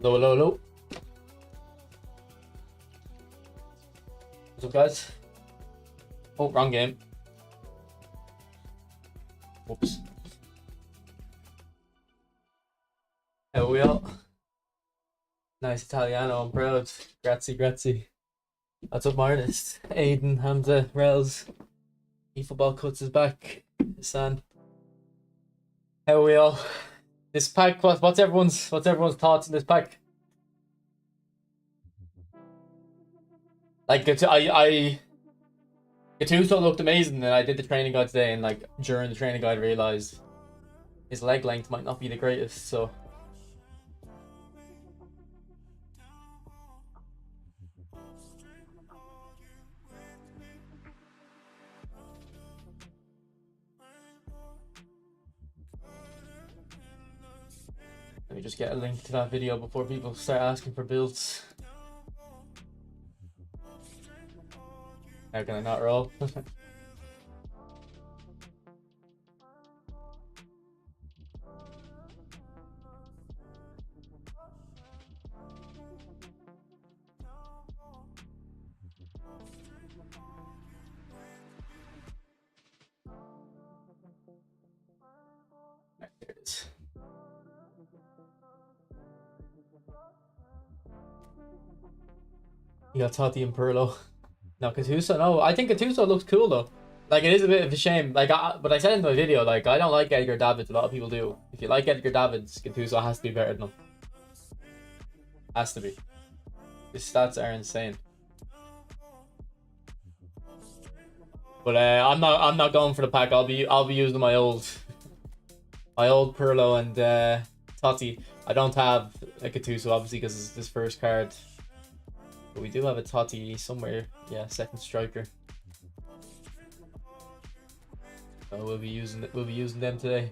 Hello, hello, hello. What's up, guys? Oh, wrong game. Whoops. How are we all? Nice Italiano, I'm proud. Grazie, grazie. What's up, artist? Aiden, Hamza, Rels. eFootball Cuts is back. San. How are we all? This pack, what's everyone's thoughts on this pack? Like, Gattuso looked amazing, and I did the training guide today, and like during the training guide, I realized his leg length might not be the greatest. So let me just get a link to that video before people start asking for builds. How can I not roll? There it is. You got Totti and Pirlo. No, Gattuso. No, I think Gattuso looks cool though. Like, it is a bit of a shame. Like, but I said in my video, like, I don't like Edgar Davids. A lot of people do. If you like Edgar Davids, Gattuso has to be better than him. Has to be. His stats are insane. But I'm not going for the pack. I'll be using my old Pirlo and Totti. I don't have a Gattuso obviously because it's this first card. But we do have a Totti somewhere. Yeah, second striker. So we'll be using them today.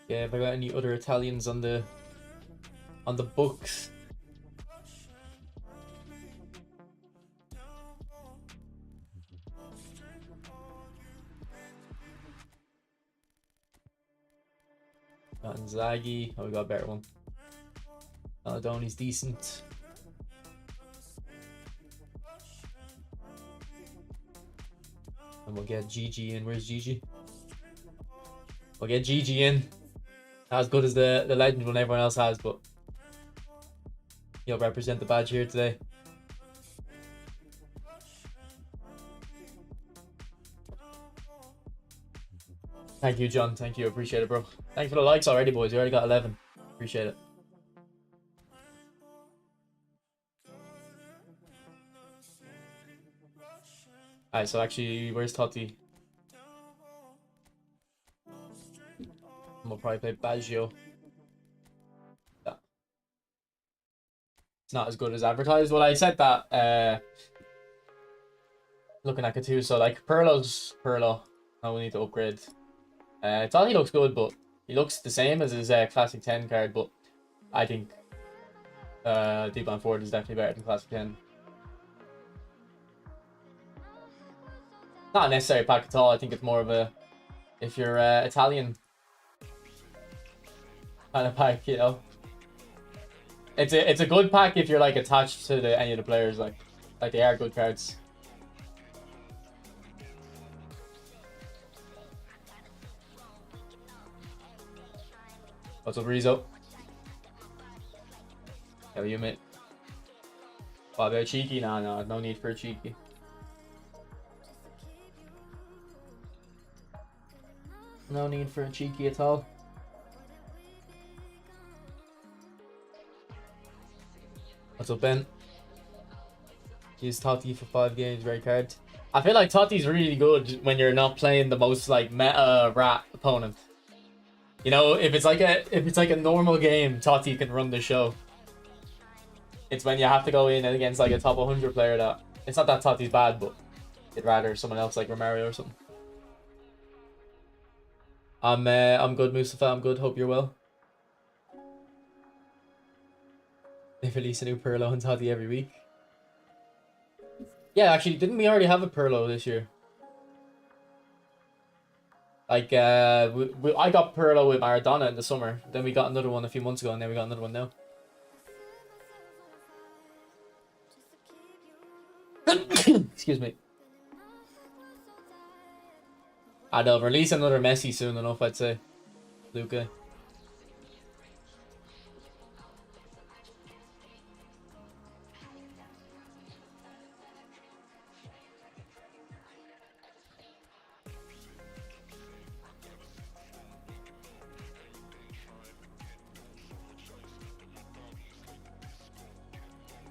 Yeah, have I got any other Italians on the books? Got Inzaghi. Oh, we got a better one. Donny's decent. And we'll get Gigi in. Where's Gigi? We'll get Gigi in. Not as good as the legend one everyone else has, but he'll represent the badge here today. Thank you, John. Thank you. Appreciate it, bro. Thanks for the likes already, boys. You already got 11. Appreciate it. Alright, so actually, where's Totti? We'll probably play Baggio. Yeah. It's not as good as advertised. Well, I said that looking at Gattuso, like Pirlo. Oh, we need to upgrade. I thought he looks good, but he looks the same as his Classic 10 card, but I think Deep Ford is definitely better than Classic 10. Not a necessary pack at all. I think it's more of a, if you're Italian kind of pack, you know. It's a good pack if you're like attached to any of the players, like they are good cards. What's up, Rizzo? How are you, mate? What about cheeky? Nah, no need for a cheeky. No need for a cheeky at all. What's up, Ben? Use Totti for 5 games, red card. I feel like Totti's really good when you're not playing the most like meta rat opponent. You know, if it's like a normal game, Totti can run the show. It's when you have to go in against like a top 100 player that it's not that Totti's bad, but I'd rather someone else like Romario or something. I'm good, Mustafa. I'm good. Hope you're well. They release a new Pirlo and Totti every week. Yeah, actually, didn't we already have a Pirlo this year? Like, I got Pirlo with Maradona in the summer. Then we got another one a few months ago, and then we got another one now. Excuse me. They'll release another Messi soon enough, I'd say. Luca.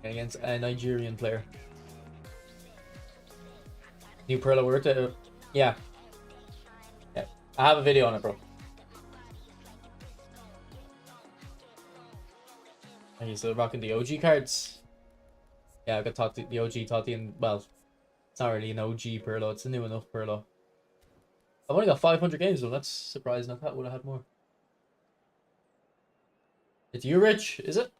Against a Nigerian player. New Pirlo worth it? Yeah. Yeah. I have a video on it, bro. Are you still rocking the OG cards? Yeah, I got Totti, the OG Totti, and well, it's not really an OG Pirlo, it's a new enough Pirlo. I've only got 500 games though, that's surprising. I thought I would have had more. It's you, Rich, is it?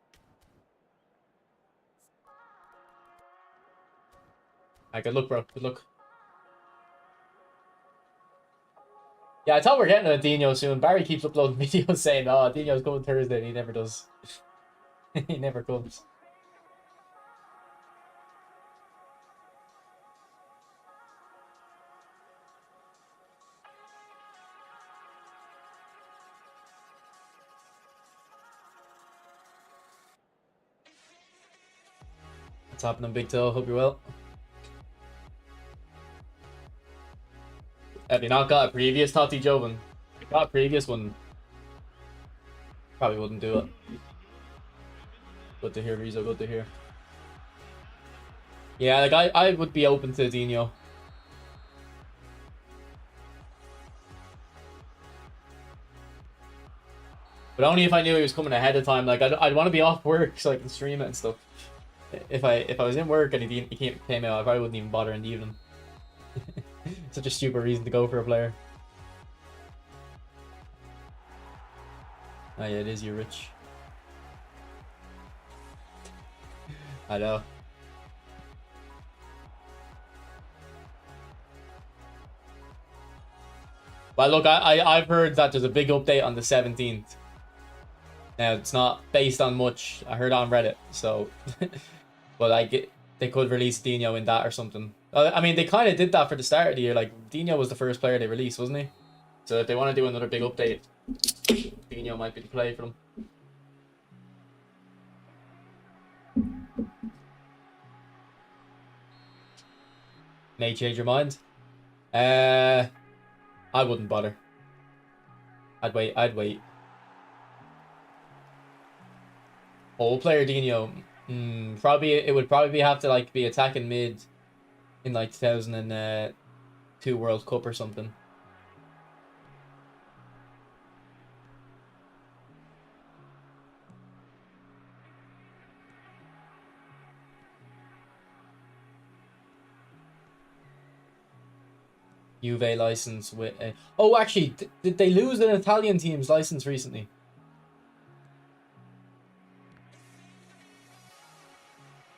Alright, good luck, bro. Good luck. Yeah, I thought we are getting a Dino soon. Barry keeps uploading videos saying, oh, Dino's coming Thursday, and he never does. He never comes. What's happening, Big Toe? Hope you're well. Have you not got a previous Totti Joven? If you got a previous one, probably wouldn't do it. Good to hear, Rizzo. Good to hear. Yeah, like I would be open to Dino. But only if I knew he was coming ahead of time. Like I'd want to be off work so I can stream it and stuff. If I was in work and he came out, I probably wouldn't even bother in the evening. Such a stupid reason to go for a player. Oh yeah, it is you, Rich. I know. Well, look, I've heard that there's a big update on the 17th. Now, it's not based on much. I heard on Reddit, so... but they could release Dino in that or something. I mean, they kind of did that for the start of the year. Like, Dino was the first player they released, wasn't he? So if they want to do another big update, Dino might be the play for them. May change your mind. I wouldn't bother. I'd wait. Whole player Dino. Probably it would probably have to like be attacking mid in like 2002 World Cup or something. Juve license with. Oh, actually, did they lose an Italian team's license recently?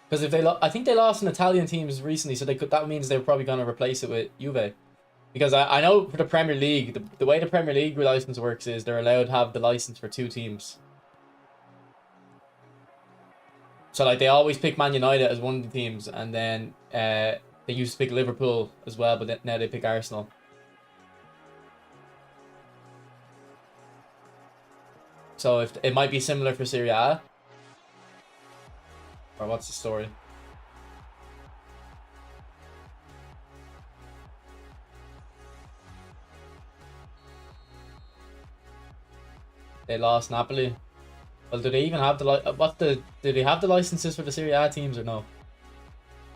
Because if I think they lost an Italian teams recently, so they could. That means they're probably gonna replace it with Juve. Because I know for the Premier League, the way the Premier League license works is they're allowed to have the license for 2 teams. So like they always pick Man United as one of the teams, and then they used to pick Liverpool as well, but now they pick Arsenal. So if it might be similar for Serie A, or what's the story? They lost Napoli. Well, do they even have do they have the licenses for the Serie A teams or no?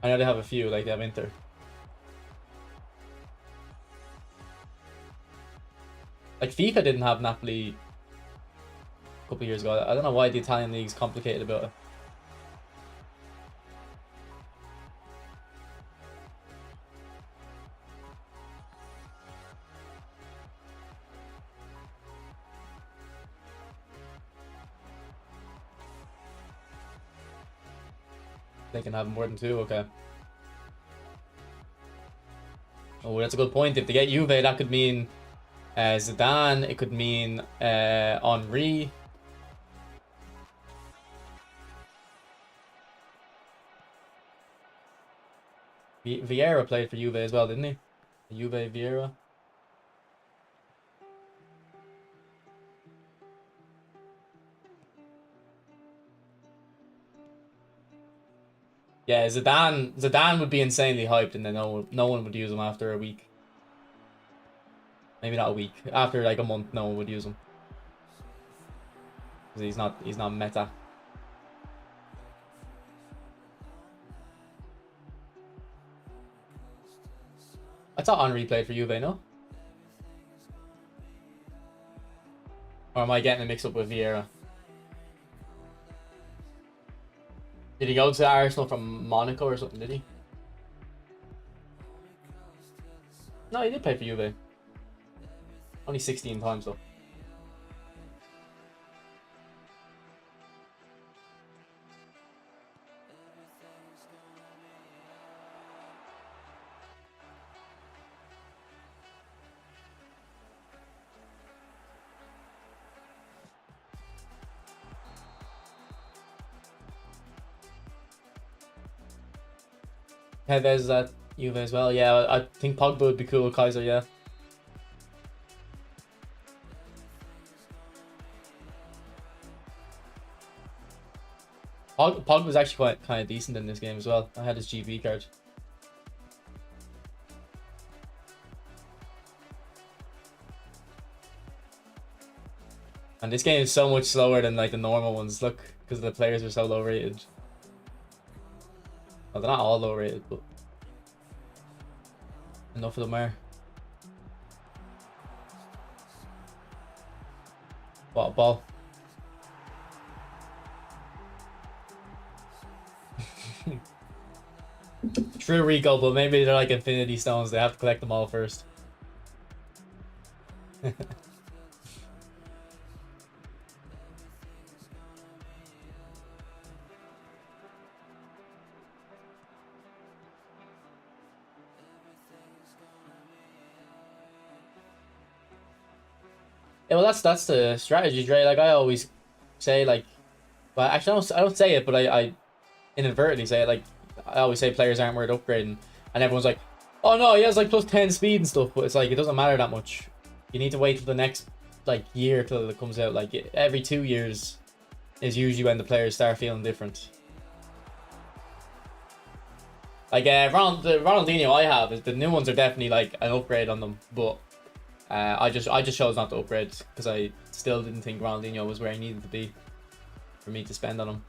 I know they have a few, like they have Inter. Like FIFA didn't have Napoli a couple of years ago. I don't know why the Italian league's complicated about it. They can have more than 2, okay. Oh, that's a good point. If they get Juve, that could mean Zidane. It could mean Henry. Vieira played for Juve as well, didn't he? Juve Vieira. Yeah, Zidane would be insanely hyped, and then no one would use him after a week. Maybe not a week. After like a month, no one would use him. Because he's not meta. I thought Henry played for Juve, no? Or am I getting it mixed up with Vieira? Did he go to Arsenal from Monaco or something, did he? No, he did play for Juve. Only 16 times though. Tevez at Juve as well. Yeah, I think Pogba would be cool with Kaiser, yeah. Pogba was actually quite kind of decent in this game as well. I had his GB card. And this game is so much slower than like the normal ones. Look, because the players are so low rated. Well, they're not all low rated, but enough of them are. What a ball. True Rico, but maybe they're like Infinity Stones. They have to collect them all first. Yeah, well, that's the strategy, Dre. Like I always say, like, well, actually, I don't say it, but I inadvertently say it. Like I always say, players aren't worth upgrading, and everyone's like, "Oh no, he has like plus 10 speed and stuff," but it's like it doesn't matter that much. You need to wait till the next like year till it comes out. Like every 2 years is usually when the players start feeling different. Like the Ronaldinho I have, is the new ones are definitely like an upgrade on them, but I just chose not to upgrade because I still didn't think Ronaldinho was where he needed to be for me to spend on him.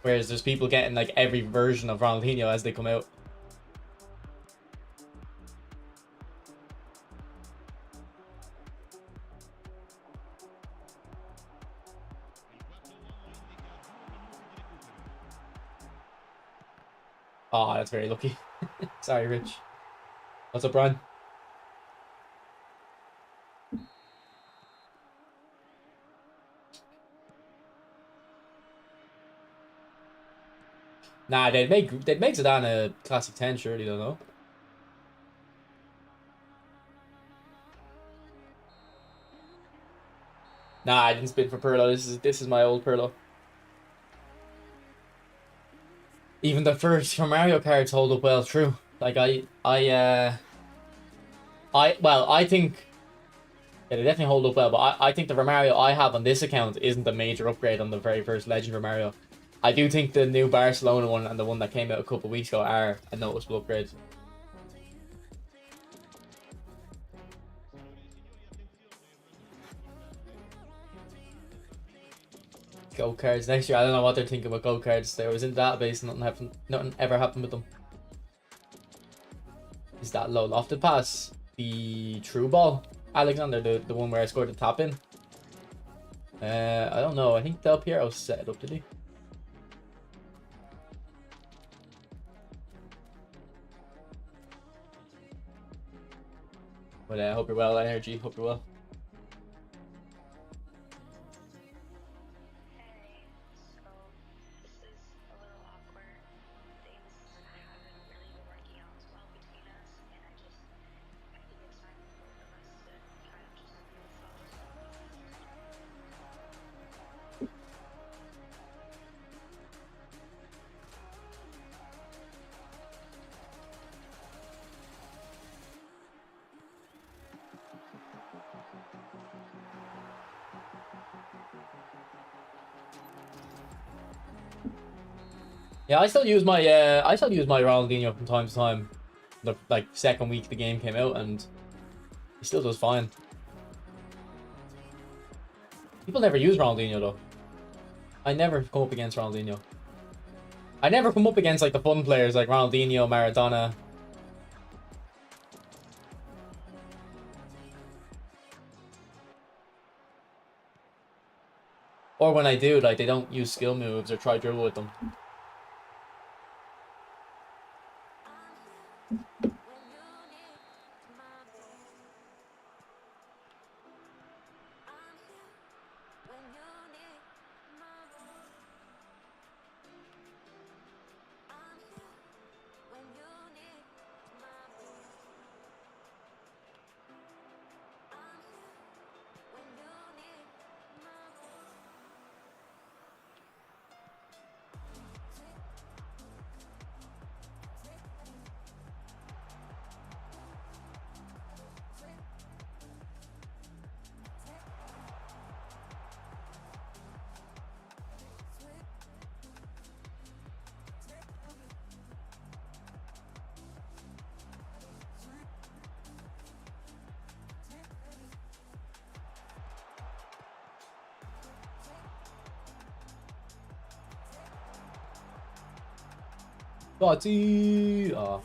Whereas there's people getting like every version of Ronaldinho as they come out. Oh, that's very lucky. Sorry, Rich. What's up, Brian? Nah, they'd make Zidane a classic 10, surely, don't know. Nah, I didn't spin for Pirlo. This is my old Pirlo. Even the first Mario cards hold up well. True. Like I think yeah, they definitely hold up well. But I think the Romario I have on this account isn't a major upgrade on the very first Legend Romario. I do think the new Barcelona one and the one that came out a couple of weeks ago are a noticeable upgrade. Go cards next year. I don't know what they're thinking about go cards. There was in the database, nothing ever happened with them. Is that low lofted pass the true ball, Alexander? The one where I scored the tap in. I don't know. I think Del Piero set it up, did he? But I hope you're well, Energy. Hope you're well. Yeah, I still use my Ronaldinho from time to time. The like second week the game came out, and he still does fine. People never use Ronaldinho though. I never come up against Ronaldinho. I never come up against like the fun players like Ronaldinho, Maradona. Or when I do, like they don't use skill moves or try dribble with them. Gotti! Oh.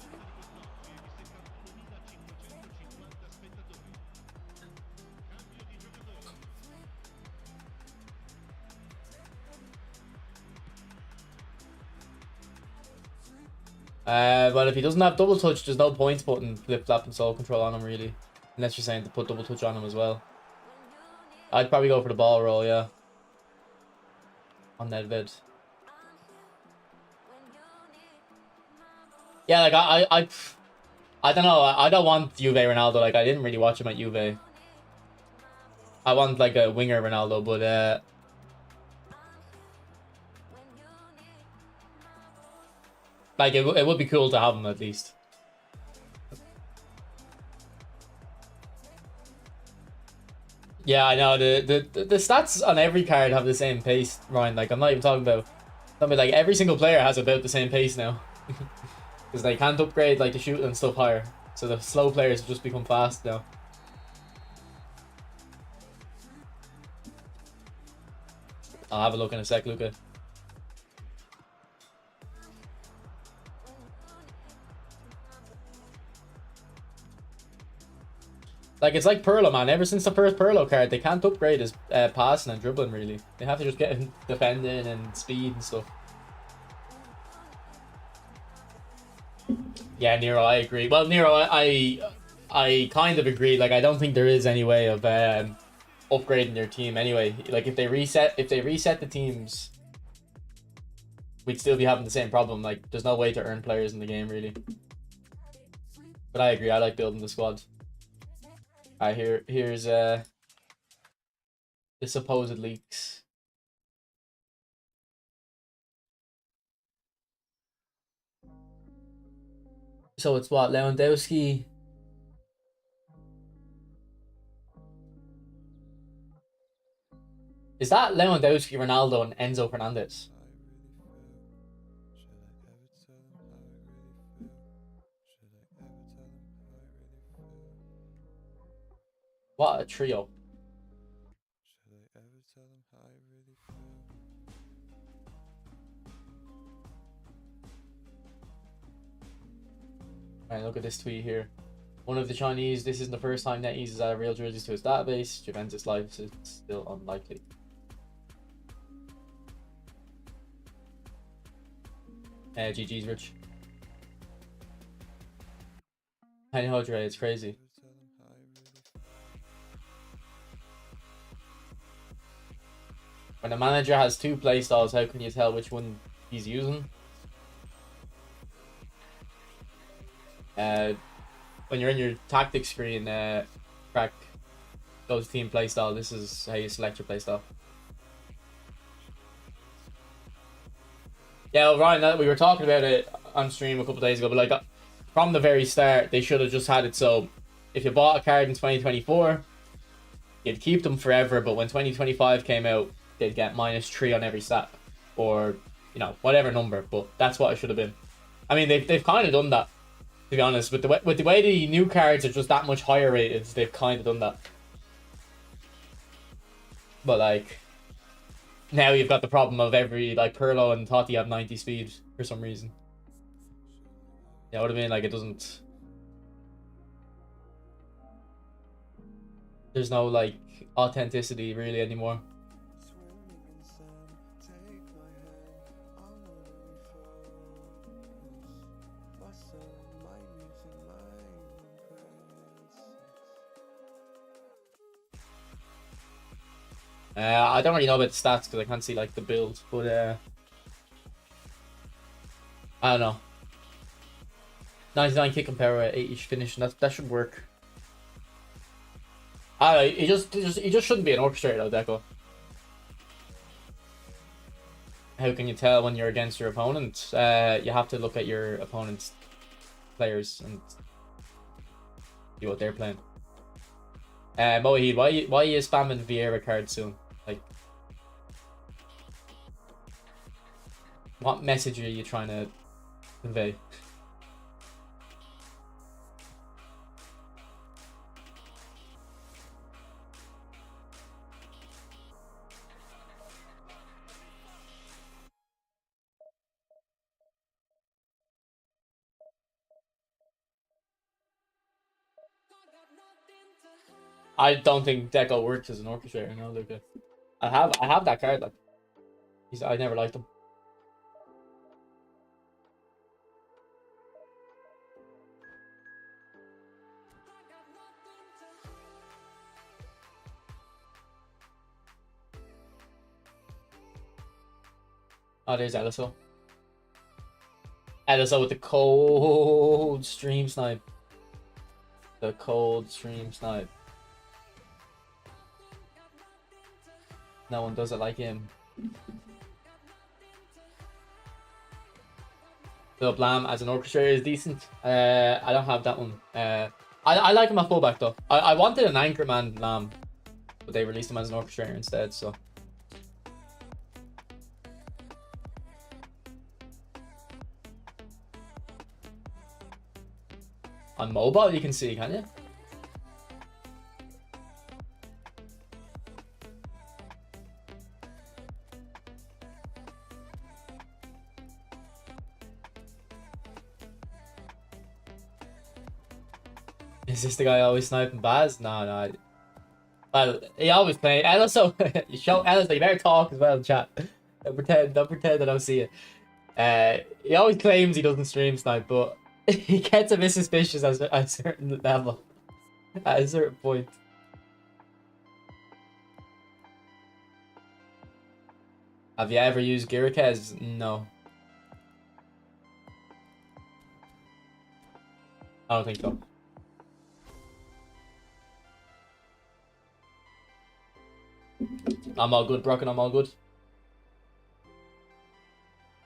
Well, if he doesn't have double touch, there's no point putting flip flap and soul control on him really, unless you're saying to put double touch on him as well. I'd probably go for the ball roll, yeah. On Nedved. Yeah, like I don't know. I don't want Juve Ronaldo. Like I didn't really watch him at Juve. I want like a winger Ronaldo, but like it would be cool to have him at least. Yeah, I know the stats on every card have the same pace, Ryan. Like I'm not even talking about. I mean, like every single player has about the same pace now. Because they can't upgrade like the shooting and stuff higher. So the slow players have just become fast now. I'll have a look in a sec, Luca. Like, it's like Pirlo, man. Ever since the first Pirlo card, they can't upgrade his passing and dribbling, really. They have to just get him defending and speed and stuff. Yeah, Nero, I agree. Well, Nero, I kind of agree. Like, I don't think there is any way of upgrading their team anyway. Like, if they reset the teams, we'd still be having the same problem. Like, there's no way to earn players in the game, really. But I agree. I like building the squad. Alright, here's the supposed leaks. So it's what, Lewandowski? Is that Lewandowski, Ronaldo, and Enzo Fernandez? What a trio. Alright, look at this tweet here. One of the Chinese, this isn't the first time NetEase has added real jerseys to his database. Juventus life is still unlikely. GG's Rich. Penny Hodre, it's crazy. When a manager has two playstyles, how can you tell which one he's using? When you're in your tactics screen, crack, go to team playstyle. This is how you select your playstyle. Yeah, well, Ryan, we were talking about it on stream a couple days ago, but like from the very start, they should have just had it so if you bought a card in 2024, you'd keep them forever, but when 2025 came out, they'd get -3 on every stat, or you know, whatever number. But that's what it should have been. I mean, they've kind of done that, to be honest. With the way the new cards are just that much higher rated, they've kind of done that. But like, now you've got the problem of every, like, Pirlo and Totti have 90 speed for some reason. You know what I mean? Like, it doesn't... There's no, like, authenticity really anymore. I don't really know about the stats because I can't see, like, the build, but I don't know. 99 kick and power, 80 finish, and that should work. I don't know, he just shouldn't be an orchestrator though, Deco. How can you tell when you're against your opponent? You have to look at your opponent's players and see what they're playing. Mohid, why are you spamming Vieira cards soon? Like, what message are you trying to convey? I don't think Deco works as an orchestrator, no, Luca. I have that card, like, I never liked him. Oh, there's Eliso. Eliso with the cold stream snipe. The cold stream snipe. No one does it like him. Phil Blam as an orchestrator is decent. I don't have that one. I like him at fullback though. I wanted an anchorman Lam, but they released him as an orchestrator instead. So. On mobile, you can see, can you? Is this the guy always sniping Baz? No. Well, he always play. And also, you show Ellis, you better talk as well, chat. Don't pretend I don't see it. He always claims he doesn't stream snipe, but he gets a bit suspicious at a certain level. At a certain point. Have you ever used Girikez? No. I don't think so. I'm all good, Brock, and I'm all good.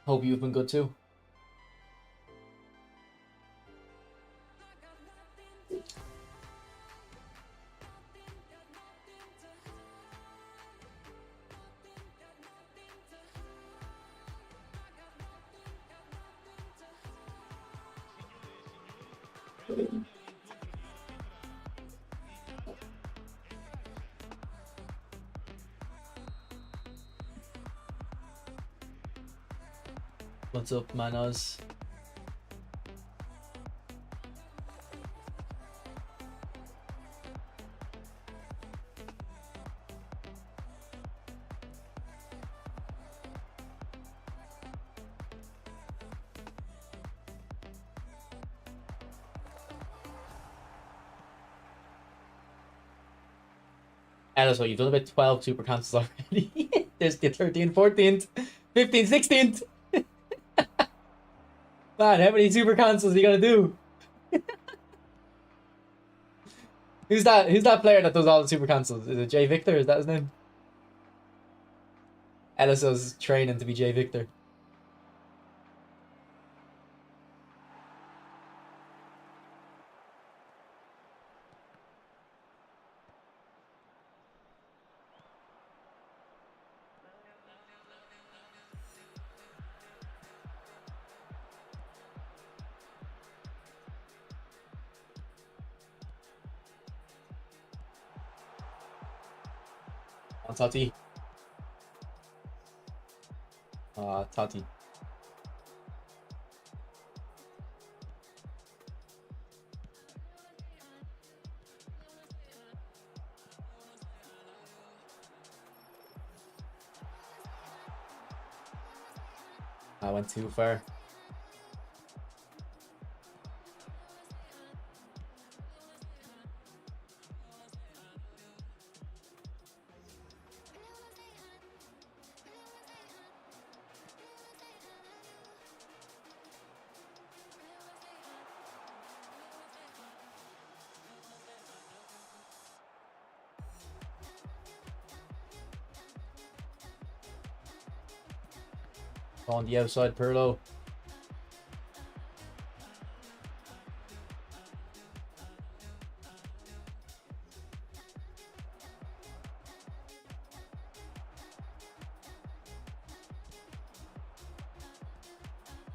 Hope you've been good too. What's up, manos? So you've done about 12 super cancels already. There's the 13th, 14th, 15th, 16th. Man, how many super cancels are you gonna do? Who's that player that does all the super cancels? Is it Jay Victor? Is that his name? LSO's training to be Jay Victor. On Tati. Tati. I went too far. On the outside, Perlo.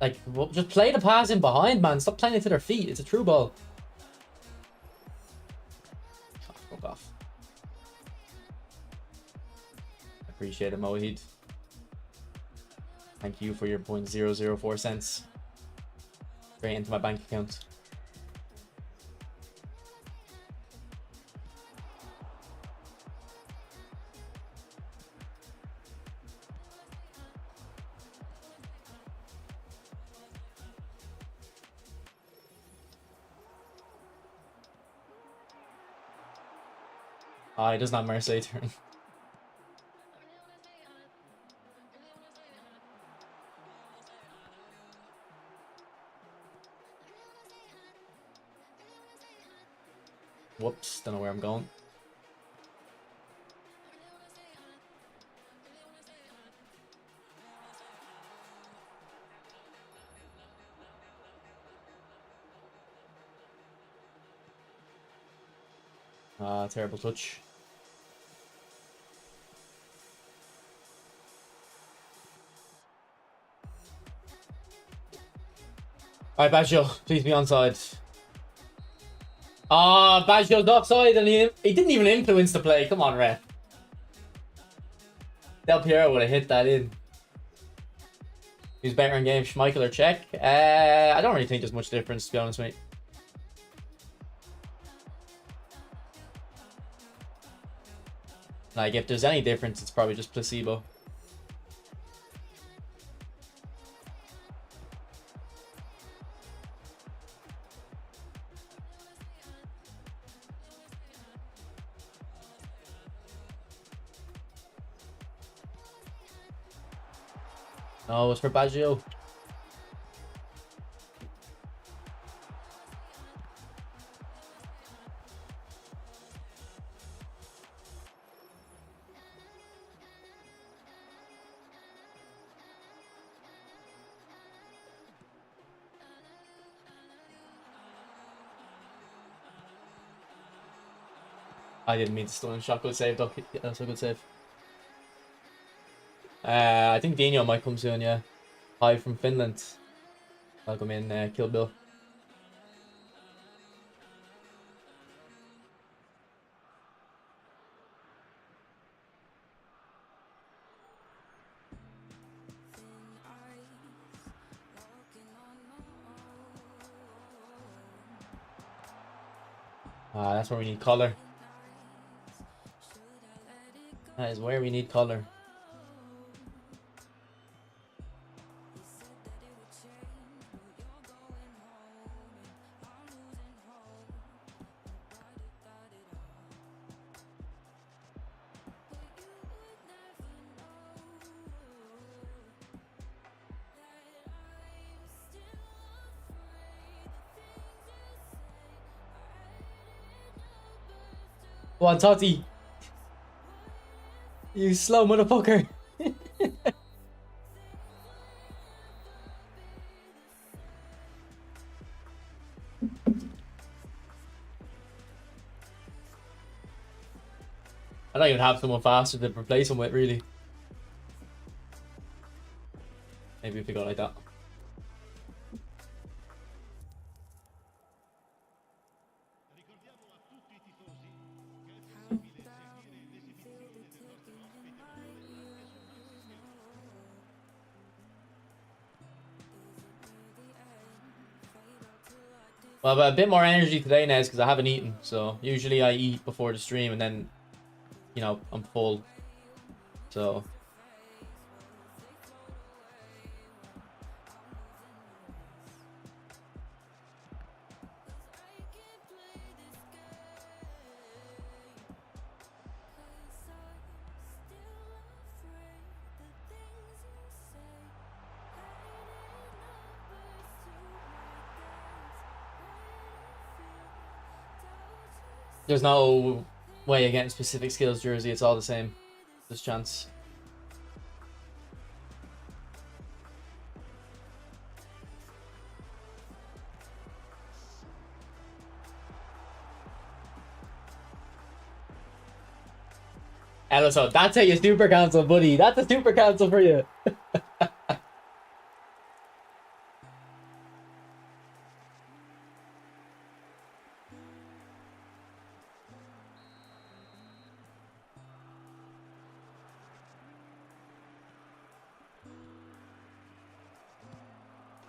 Like, just play the pass in behind, man. Stop playing it to their feet. It's a true ball. Oh, fuck off. Appreciate it, Mohid. Thank you for your 0.004 cents. Straight into my bank account. Ah, he does not Marseille turn. Whoops, don't know where I'm going. Ah, terrible touch. Alright, Baggio, please be onside. Oh, Baggio's offside and he didn't even influence the play. Come on, ref. Del Piero would have hit that in. Who's better in game, Schmeichel or Czech? I don't really think there's much difference, to be honest, mate. Like, if there's any difference, it's probably just placebo. No, it's for Baggio. I didn't mean to stun shot. Good save, though. Yeah, that's a good save. I think Dino might come soon, yeah. Hi from Finland. Welcome in, Kill Bill. That's where we need color. That is where we need color. Go on, Totti. You slow motherfucker. I don't even have someone faster to replace him with, really. Maybe if we go like that. Well, but a bit more energy today now because I haven't eaten. So usually I eat before the stream and then, you know, I'm full. So there's no way of getting specific skills jersey. It's all the same. There's chance. So that's how you super cancel, buddy. That's a super cancel for you.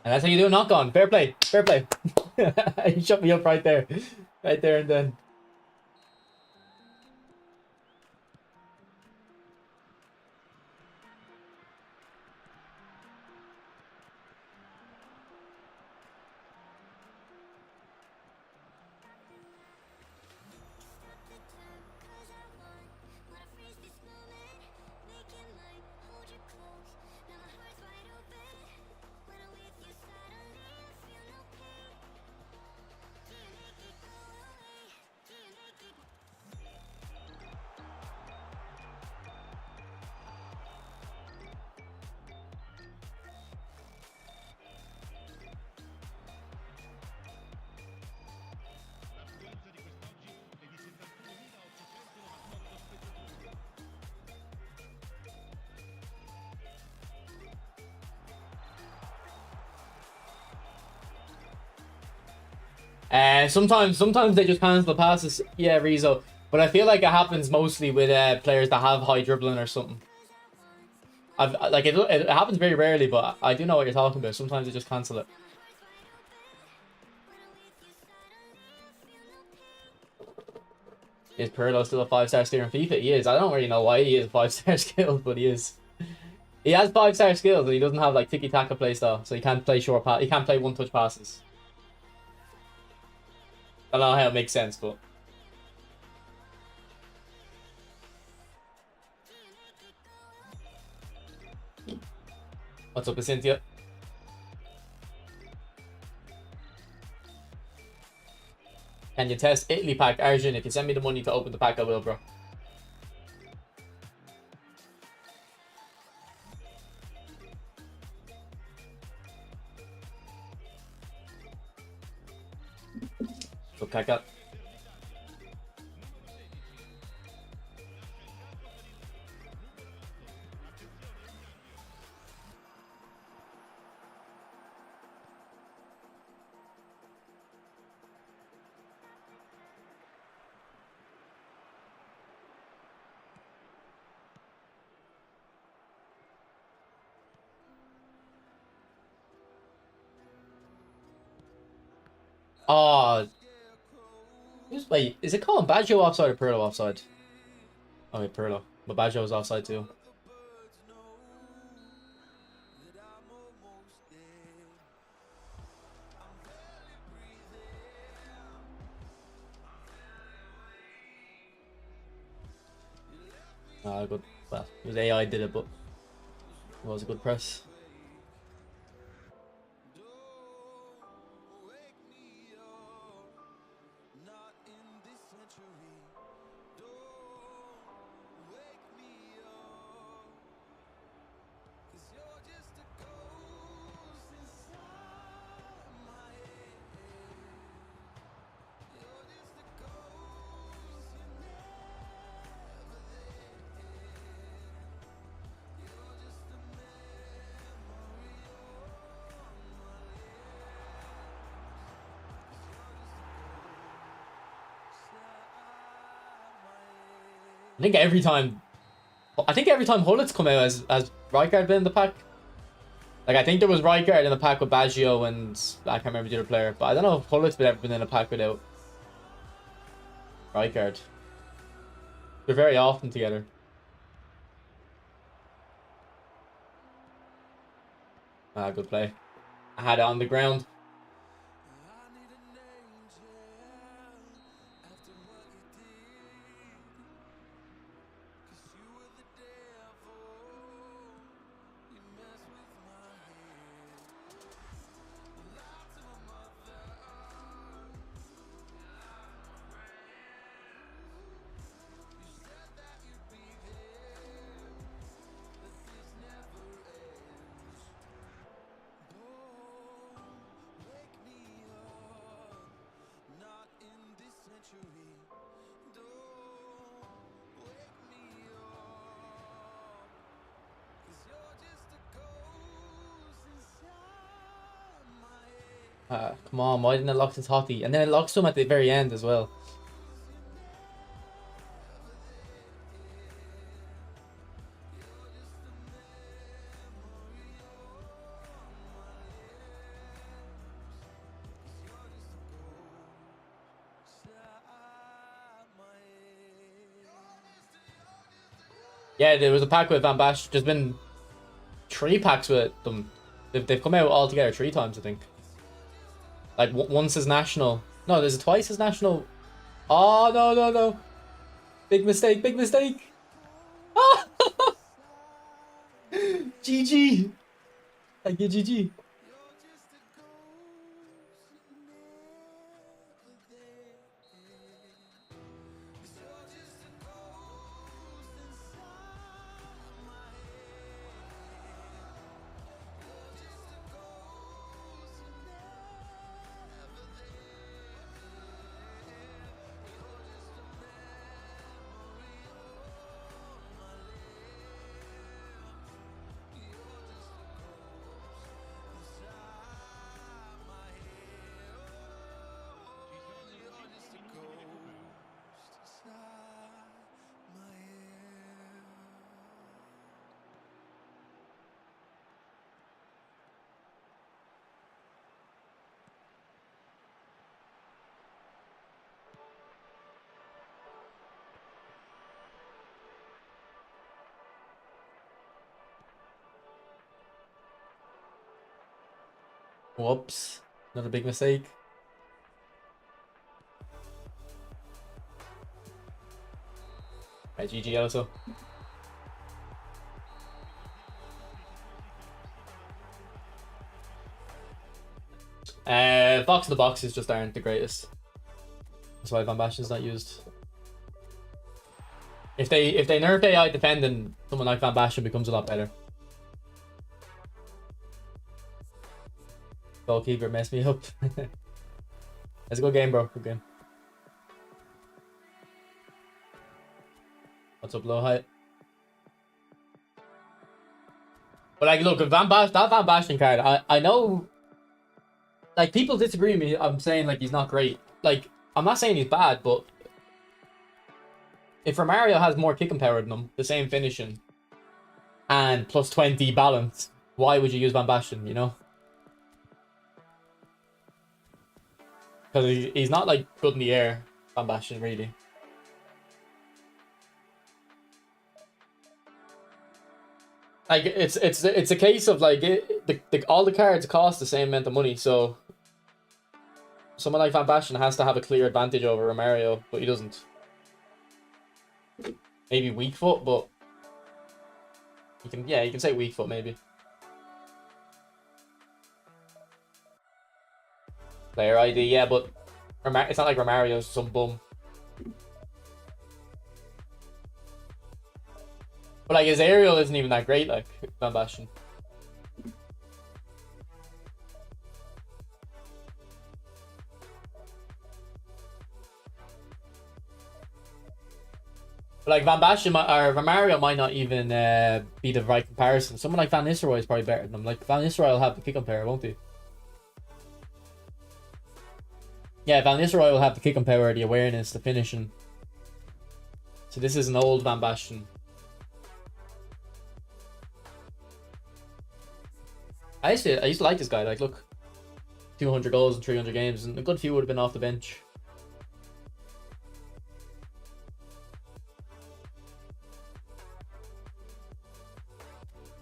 And that's how you do a knock on. Fair play. Fair play. You shut me up right there. Right there and then. Sometimes they just cancel the passes. Yeah, Rizzo. But I feel like it happens mostly with players that have high dribbling or something. I've like it happens very rarely, but I do know what you're talking about. Sometimes they just cancel it. Is Pirlo still a 5-star skill in FIFA? He is. I don't really know why he is a 5-star skill, but he is. He has 5-star skills, and he doesn't have like tiki-taka playstyle, so he can't play short pass. He can't play one-touch passes. I don't know how it makes sense, but what's up, Cynthia? Can you test Italy pack, Arjun? If you send me the money to open the pack, I will, bro. Go Kaka. Oh, wait, is it calling Baggio offside or Pirlo offside? Oh wait, Pirlo. But Baggio was offside too. Good. Well, it was AI did it, but it was a good press. I think every time Hullets come out as Rijkaard been in the pack. Like I think there was Rijkaard in the pack with Baggio and I can't remember the other player, but I don't know if Hullets ever been in a pack without Rijkaard. They're very often together. Good play. I had it on the ground. Come on, why didn't it lock to Totti? And then it locks him at the very end as well. Yeah, there was a pack with Van Basten. There's been 3 packs with them. They've come out all together 3 times, I think. Like once as national. No, there's twice as national. Oh no no no! Big mistake! Big mistake! Ah! GG. Thank you, GG. Whoops. Another big mistake. Right, GG also. Box in the boxes just aren't the greatest. That's why Van Basten's not used. If they nerf AI defending, someone like Van Basten becomes a lot better. Goalkeeper messed me up. It's a good game, bro. Good game. What's up, low height? But like, look, that Van Basten card, I know, like, people disagree with me. I'm saying like he's not great. Like, I'm not saying he's bad, but if Romario has more kicking power than him, the same finishing, and plus 20 balance, why would you use Van Basten? You know, because he's not like good in the air. Van Basten really. Like it's a case of like all the cards cost the same amount of money, so someone like Van Basten has to have a clear advantage over Romario, but he doesn't. Maybe weak foot, but you can say weak foot maybe. Player ID, yeah, but it's not like Romario's some bum. But like his aerial isn't even that great, like Van Basten. But like Van Basten or Romario might not even be the right comparison. Someone like Van Nistelrooy is probably better than him. Like Van Nistelrooy will have the kick on power, won't he? Yeah, Van Nistelrooy will have the kick on power, the awareness, the finishing. So this is an old Van Basten. I used to like this guy. Like, look, 200 goals in 300 games, and a good few would have been off the bench.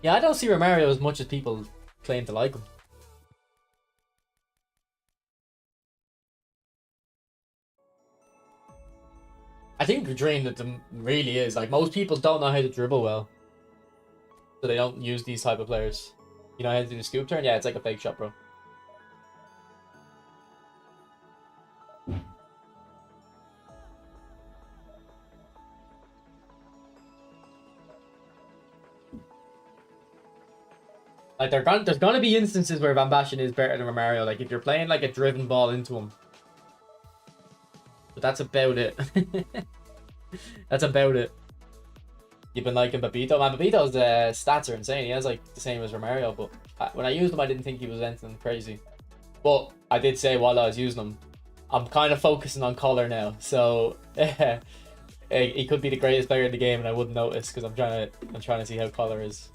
Yeah, I don't see Romario as much as people claim to like him. I think the dream that them really is like most people don't know how to dribble well, so they don't use these type of players. You know how to do the scoop turn? Yeah, it's like a fake shot, bro. Like there's gonna be instances where Van Basten is better than Romario. Like if you're playing like a driven ball into him, but that's about it. That's about it. You've been liking Babito. Man, Babito's stats are insane. He has like the same as Romario, but when I used him, I didn't think he was anything crazy. But I did say while I was using him, I'm kind of focusing on color now. So he could be the greatest player in the game, and I wouldn't notice because I'm trying to see how color is.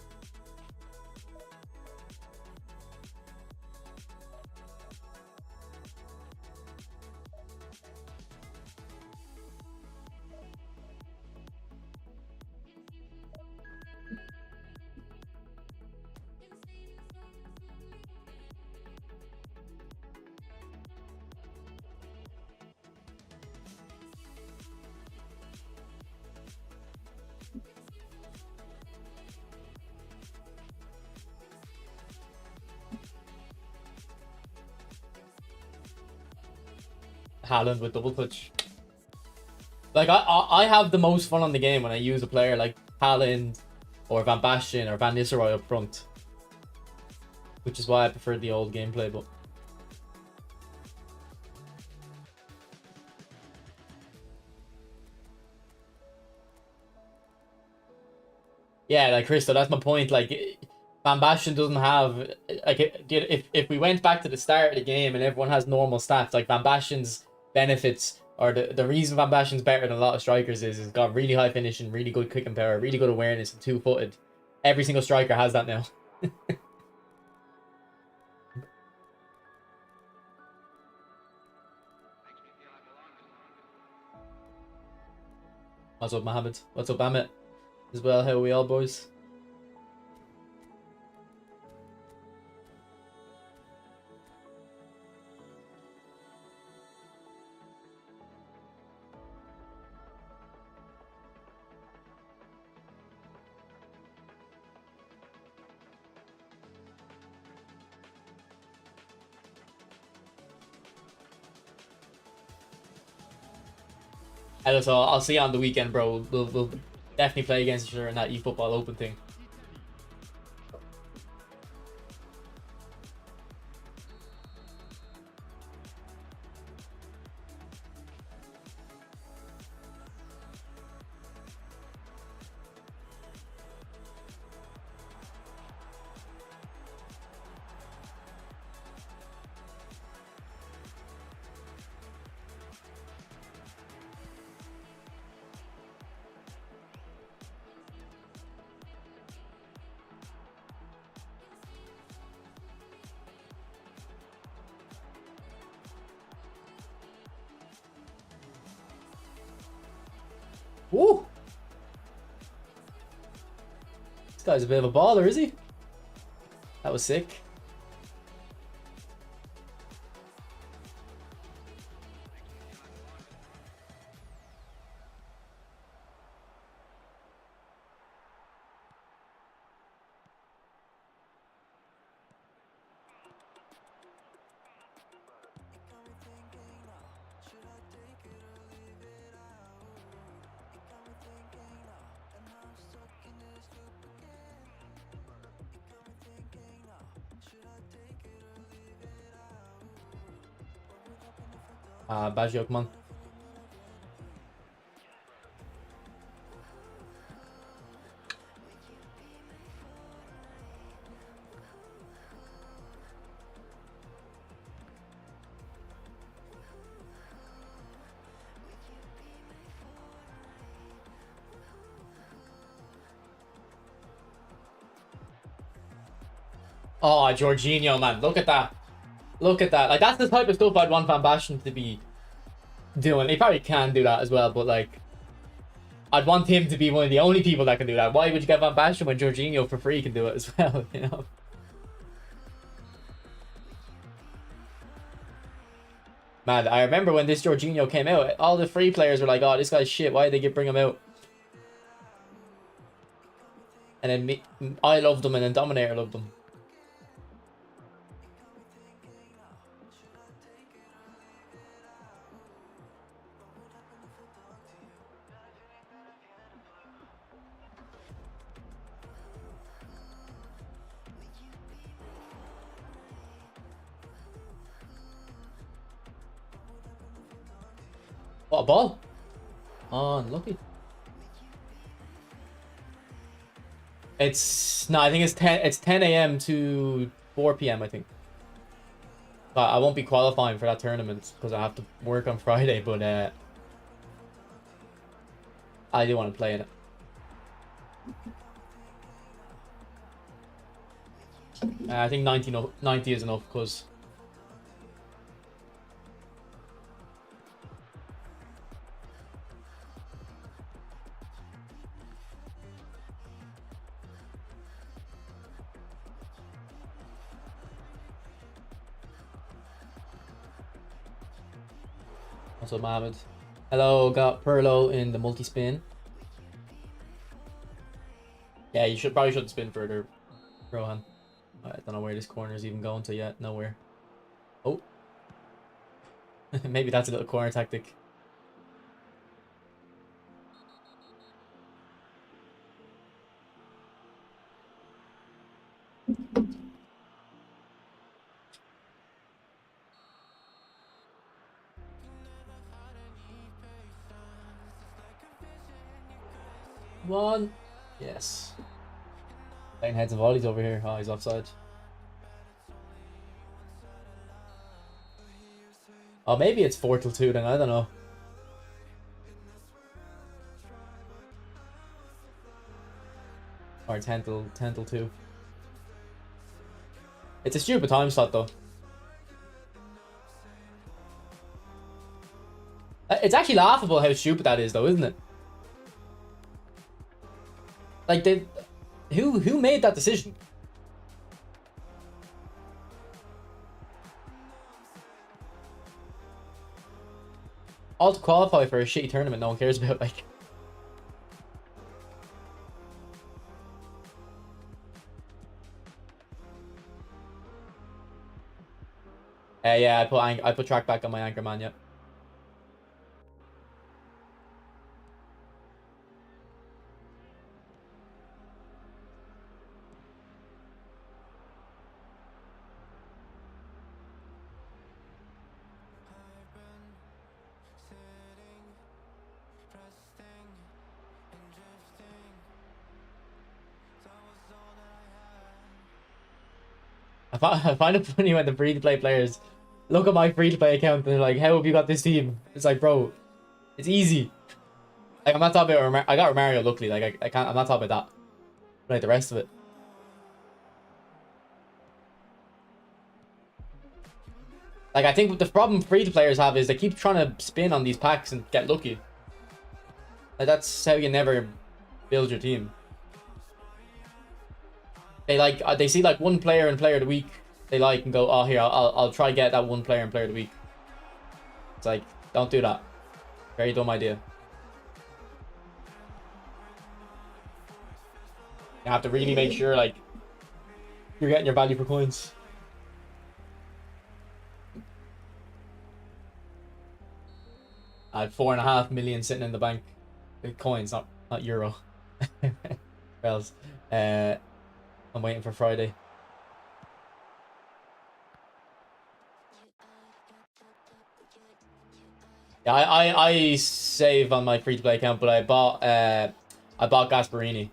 Haaland with double touch. Like I have the most fun on the game when I use a player like Haaland or Van Basten or Van Nistelrooy up front, which is why I prefer the old gameplay. But yeah, like Christo, that's my point. Like Van Basten doesn't have like if we went back to the start of the game and everyone has normal stats, like Van Basten's benefits or the reason Van Basten's better than a lot of strikers is he's got really high finishing, really good kicking power, really good awareness, and two-footed. Every single striker has that now. What's up, Mohammed? What's up, Amit? As well, how are we all, boys? So I'll see you on the weekend, bro. We'll definitely play against each other in that eFootball Open thing. Woo! This guy's a bit of a baller, is he? That was sick. Baggio, come on. Oh, Jorginho, man. Look at that. Look at that. Like, that's the type of stuff I'd want Van Basten to be doing. He probably can do that as well, but, like, I'd want him to be one of the only people that can do that. Why would you get Van Basten when Jorginho for free can do it as well, you know? Man, I remember when this Jorginho came out, all the free players were like, oh, this guy's shit. Why did they bring him out? And then I loved him, and then Dominator loved him. What a ball! Oh, unlucky. It's no, I think it's 10 a.m. to 4 p.m. I think. I won't be qualifying for that tournament because I have to work on Friday, but I do want to play in it. I think 90 is enough because also Mohammed. Hello, got Perlo in the multi-spin. Yeah, you probably shouldn't spin further, Rohan. I don't know where this corner is even going to yet. Nowhere. Oh. Maybe that's a little corner tactic. One. Yes. Playing heads and volleys over here. Oh, he's offside. Oh, maybe it's 4 till 2 then. I don't know. Or 10 till 2. It's a stupid time slot though. It's actually laughable how stupid that is though, isn't it? Like who made that decision? All to qualify for a shitty tournament no one cares about, like. Yeah, I put track back on my anchor man, yep. I find it funny when the free-to-play players look at my free-to-play account and they're like, how have you got this team? It's like, bro, it's easy. Like, I'm not talking about I got Romario, luckily. Like, I can't, I'm not talking about that. Like, the rest of it. Like, I think the problem free-to-players have is they keep trying to spin on these packs and get lucky. Like, that's how you never build your team. They see like one player and player of the week they like and go, oh, here, I'll try get that one player and player of the week. It's like, don't do that. Very dumb idea. You have to really make sure like you're getting your value for coins. I had 4.5 million sitting in the bank. Coins, not euro. Else, I'm waiting for Friday. Yeah, I save on my free to play account, but I bought Gasparini.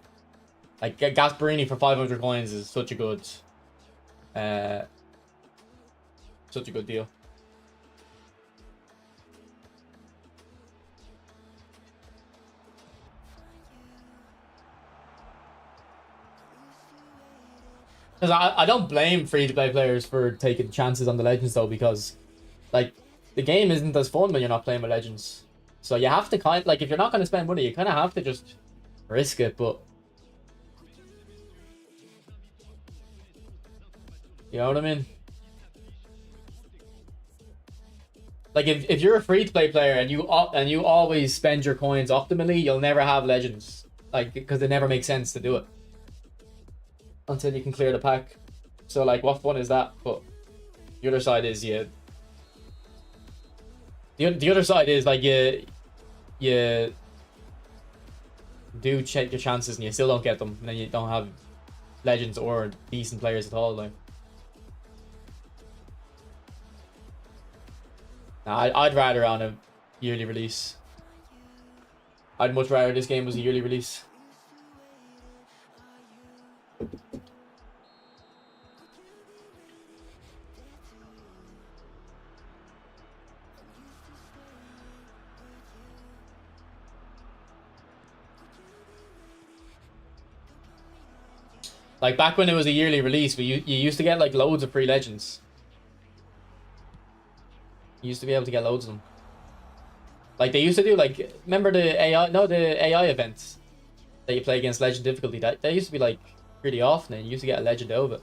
Like, Gasparini for 500 coins is such a good deal. Because I don't blame free-to-play players for taking chances on the Legends, though, because, like, the game isn't as fun when you're not playing with Legends. So you have to like, if you're not going to spend money, you kind of have to just risk it, but... You know what I mean? Like, if you're a free-to-play player and you always spend your coins optimally, you'll never have Legends. Like, because it never makes sense to do it. Until you can clear the pack. So, like, what fun is that? But the other side is the other side is like you do check your chances and you still don't get them, and then you don't have Legends or decent players at all. Like, nah, I'd rather on a yearly release. I'd much rather this game was a yearly release. Like, back when it was a yearly release, you used to get like loads of free Legends. You used to be able to get loads of them. Like, they used to do, like, remember the AI? No, the AI events that you play against Legend difficulty. That used to be like pretty often, and you used to get a Legend out of it.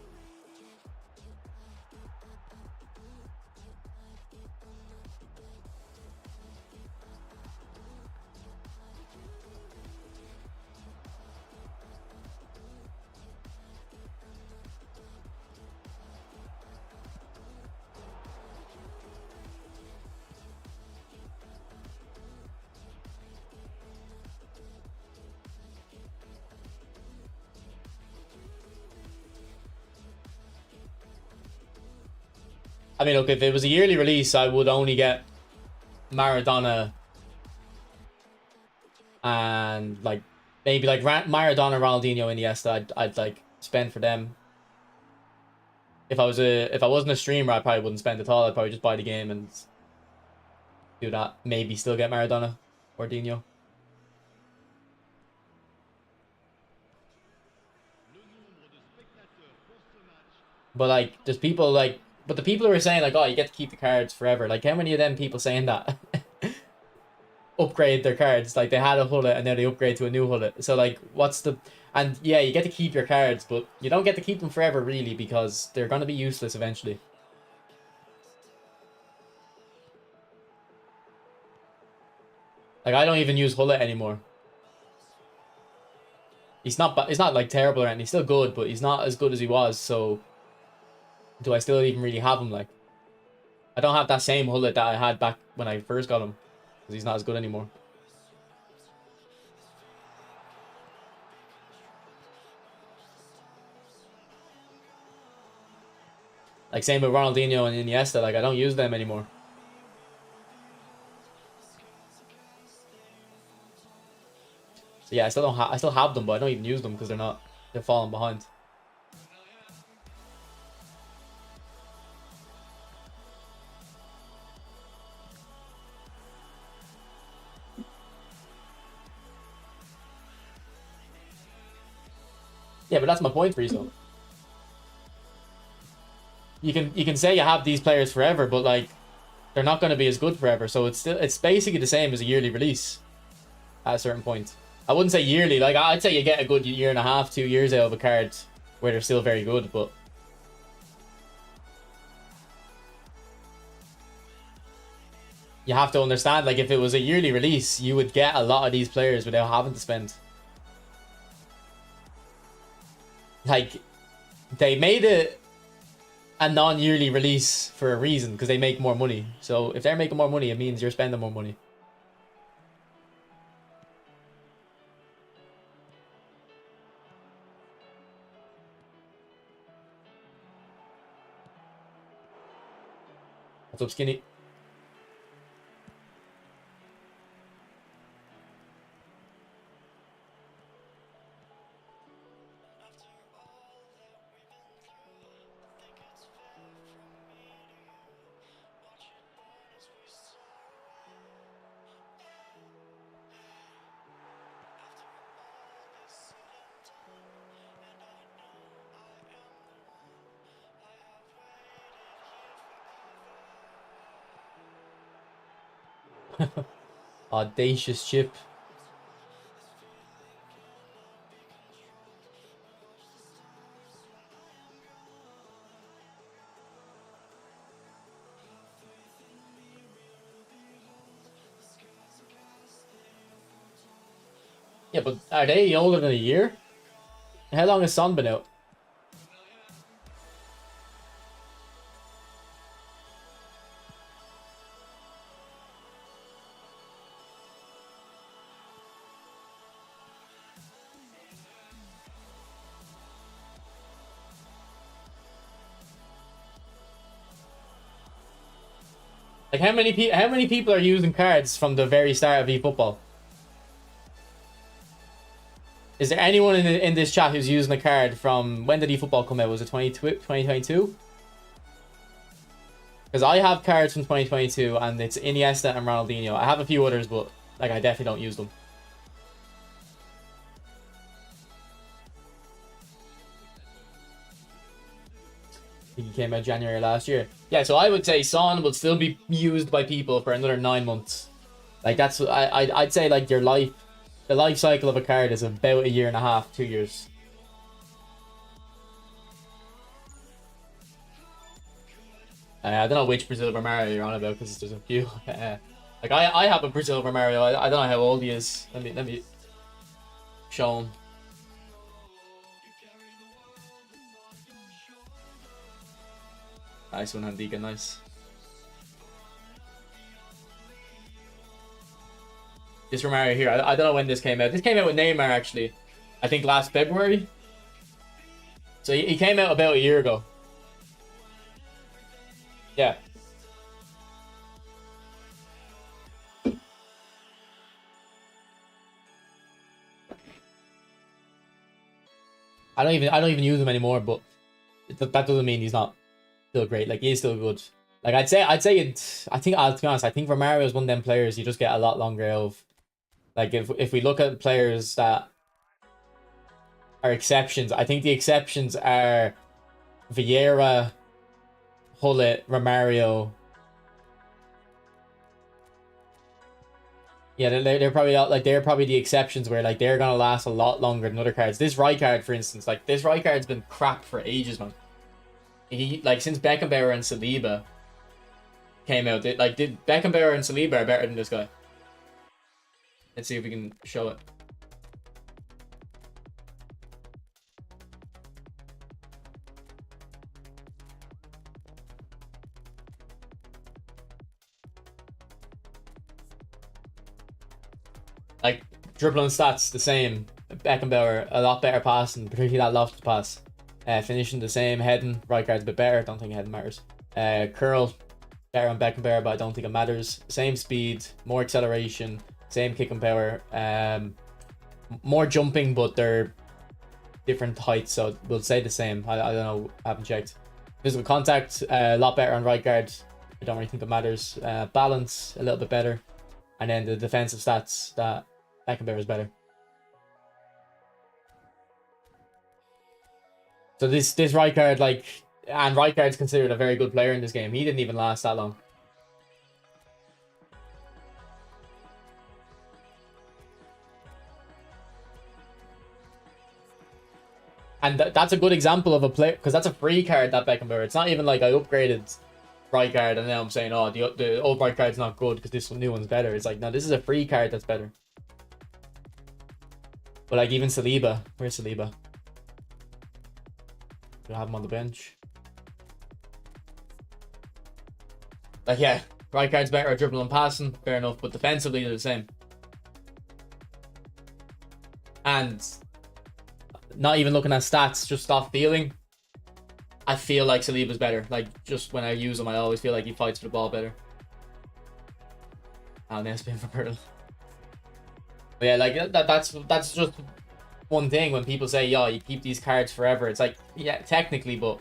I mean, look, if it was a yearly release, I would only get Maradona and like maybe like Maradona, Ronaldinho, Iniesta. I'd like spend for them. If I wasn't a streamer, I probably wouldn't spend at all. I'd probably just buy the game and do that. Maybe still get Maradona or Dino. But like, there's people like, but the people who are saying like, oh, you get to keep the cards forever. Like, how many of them people saying that upgrade their cards? Like, they had a hullet and now they upgrade to a new hullet. So like, what's the? And yeah, you get to keep your cards, but you don't get to keep them forever really, because they're gonna be useless eventually. Like, I don't even use hullet anymore. He's not like terrible or anything. He's still good, but he's not as good as he was. So, do I still even really have him? Like, I don't have that same hullet that I had back when I first got him, because he's not as good anymore. Like, same with Ronaldinho and Iniesta. Like, I don't use them anymore. So yeah, I still have them, but I don't even use them because they're falling behind. Yeah, but that's my point, Rizzo. You can say you have these players forever, but like they're not going to be as good forever. So it's basically the same as a yearly release at a certain point. I wouldn't say yearly. Like I'd say you get a good year and a half, 2 years out of a card where they're still very good, but you have to understand, like, if it was a yearly release, you would get a lot of these players without having to spend. Like, they made it a non-yearly release for a reason, because they make more money. So if they're making more money, it means you're spending more money. What's up, Skinny? Audacious chip. Yeah, but are they older than a year? How long has Son been out? Like, how many people are using cards from the very start of eFootball? Is there anyone in this chat who's using a card from, when did eFootball come out? Was it 2022? Because I have cards from 2022 and it's Iniesta and Ronaldinho. I have a few others, but like I definitely don't use them. I think he came out January last year. Yeah, so I would say Son will still be used by people for another 9 months. Like, that's I'd say, like, the life cycle of a card is about a year and a half, 2 years. I don't know which Brazil Romario you're on about, because there's a few. Like, I have a Brazil Romario. I don't know how old he is. Let me show him. Nice one, Handika. Nice. This Romario here. I don't know when this came out. This came out with Neymar, actually. I think last February. So he came out about a year ago. Yeah. I don't even use him anymore, but that doesn't mean he's not still great. Like, he is still good. Like, I'd say to be honest, I think Romario is one of them players you just get a lot longer out of. Like, if we look at players that are exceptions, I think the exceptions are Vieira, Hullet, Romario. Yeah, they're probably like, they're probably the exceptions where, like, they're gonna last a lot longer than other cards. This right card, for instance, like, this right card's been crap for ages, man. He, like, since Beckenbauer and Saliba came out, did Beckenbauer and Saliba are better than this guy? Let's see if we can show it. Like, dribbling stats the same. Beckenbauer a lot better passing, particularly that lofted pass. Finishing the same. Heading, right guard's a bit better. Don't think heading matters. Curl better on Beckenbauer, but I don't think it matters. Same speed, more acceleration, same kicking power. More jumping, but they're different heights, so we'll say the same. I don't know. I haven't checked. Physical contact, a lot better on right guard. I don't really think it matters. Balance, a little bit better. And then the defensive stats, that Beckenbauer is better. So this Rijkaard, like, and Rijkaard's considered a very good player in this game. He didn't even last that long. And that's a good example of a player, because that's a free card, that Beckenbauer. It's not even like I upgraded Rijkaard and now I'm saying, oh, the old Rijkaard's not good because this new one's better. It's like, no, this is a free card that's better. But like even Saliba, where's Saliba? We'll have him on the bench. Like, yeah, Rijkaard's better at dribbling and passing, fair enough, but defensively they're the same. And not even looking at stats, just off feeling, I feel like Saliba's better. Like, just when I use him, I always feel like he fights for the ball better. Oh, nice spin for Pirtle. But yeah, like, that's just one thing when people say, yo, you keep these cards forever. It's like, yeah, technically, but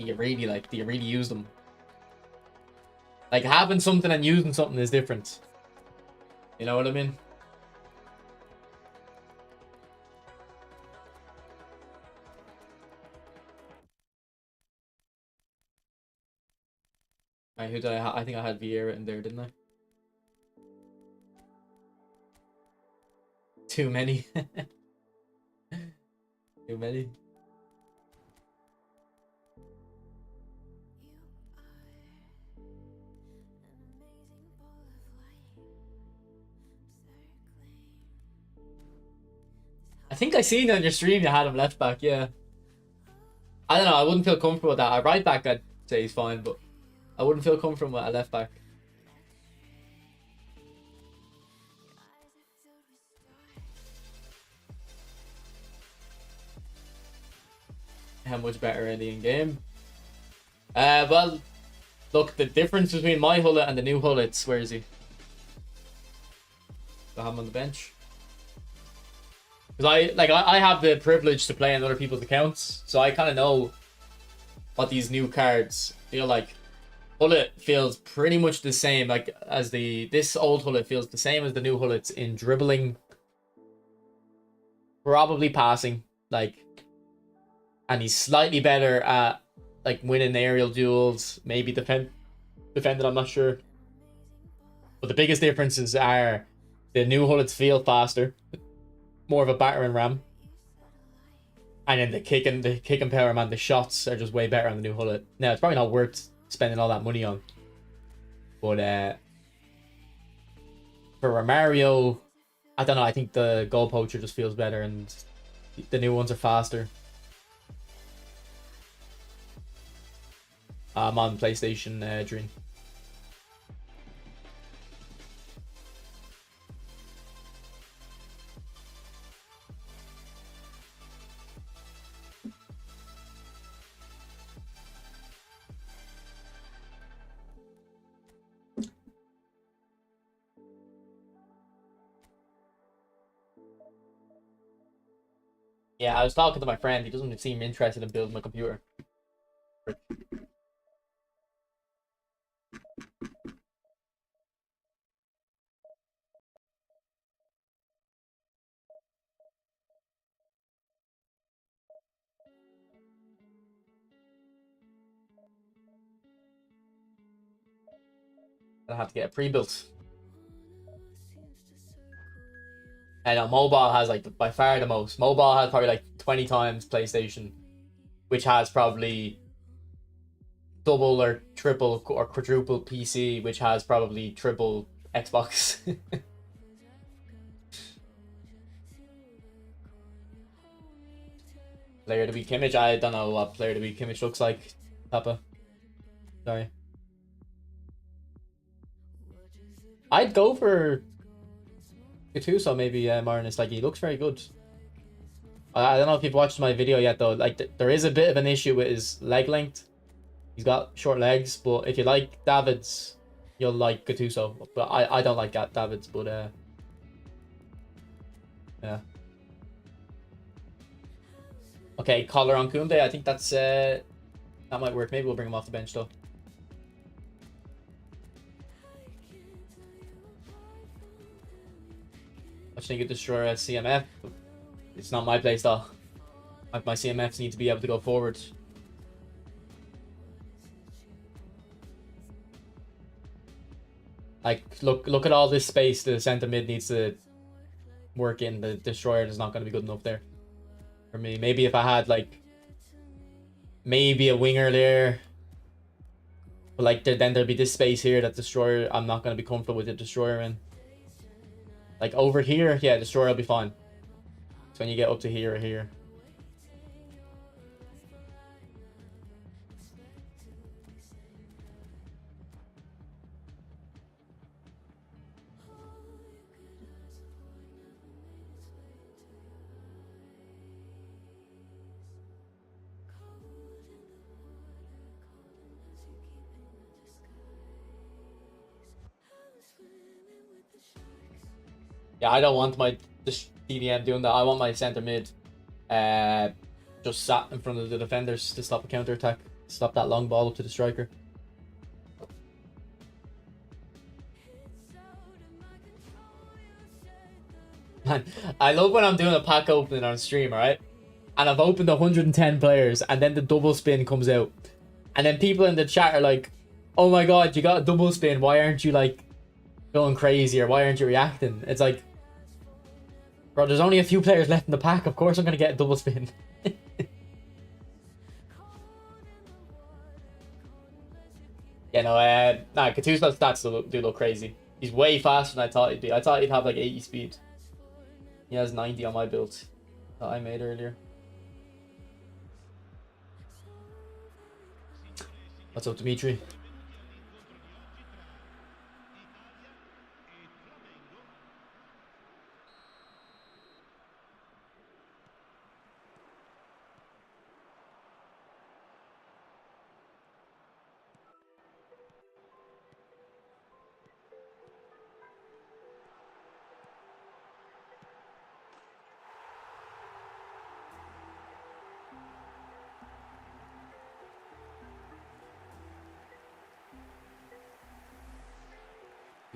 do you really use them? Like, having something and using something is different. You know what I mean? Right, who did I think I had Vieira in there, didn't I? Too many. Too many. I think I seen on your stream you had him left back, yeah. I don't know, I wouldn't feel comfortable with that. At right back, I'd say he's fine, but I wouldn't feel comfortable with a left back. How much better in the in-game? Well, look, the difference between my Hullet and the new Hullets, where is he? I have him on the bench. Because I have the privilege to play on other people's accounts, so I kind of know what these new cards feel like. Hullet feels pretty much the same, like as this old Hullet feels the same as the new Hullets in dribbling, probably passing, like, and he's slightly better at like winning aerial duels, maybe defending. I'm not sure, but the biggest differences are the new Hullets feel faster, more of a battering ram, and then the kick and power, man, the shots are just way better on the new Hullet. Now it's probably not worth spending all that money on, but for Romario, I don't know, I think the goal poacher just feels better and the new ones are faster. I'm on PlayStation, Dream. Yeah, I was talking to my friend. He doesn't seem interested in building a computer. I have to get it pre-built. I know mobile has like by far the most. Mobile has probably like 20 times PlayStation, which has probably double or triple or quadruple PC, which has probably triple Xbox. Player of the week image. I don't know what player of the week image looks like. Papa. Sorry. I'd go for Gattuso maybe, Martinez. Like, he looks very good. I don't know if you've watched my video yet though. Like, there is a bit of an issue with his leg length. He's got short legs, but if you like Davids, you'll like Gattuso. But I don't like Davids, but yeah. Okay, collar on Koundé. I think that's that might work. Maybe we'll bring him off the bench though. Watching it destroy a CMF. It's not my playstyle. My CMFs need to be able to go forward. Like, look at all this space the center mid needs to work in. The destroyer is not going to be good enough there for me. Maybe if I had like maybe a winger there, but like then there'd be this space here that destroyer I'm not going to be comfortable with the destroyer in. Like over here, yeah, destroyer will be fine. So when you get up to here or here. Yeah, I don't want my DDM doing that. I want my center mid just sat in front of the defenders to stop a counter attack. Stop that long ball up to the striker. Man, I love when I'm doing a pack opening on stream, alright? And I've opened 110 players and then the double spin comes out. And then people in the chat are like, oh my god, you got a double spin. Why aren't you like going crazy, or why aren't you reacting? It's like, bro, there's only a few players left in the pack. Of course I'm going to get a double spin. Yeah, no, nah, Gattuso's stats do look crazy. He's way faster than I thought he'd be. I thought he'd have like 80 speed. He has 90 on my build that I made earlier. What's up, Dimitri?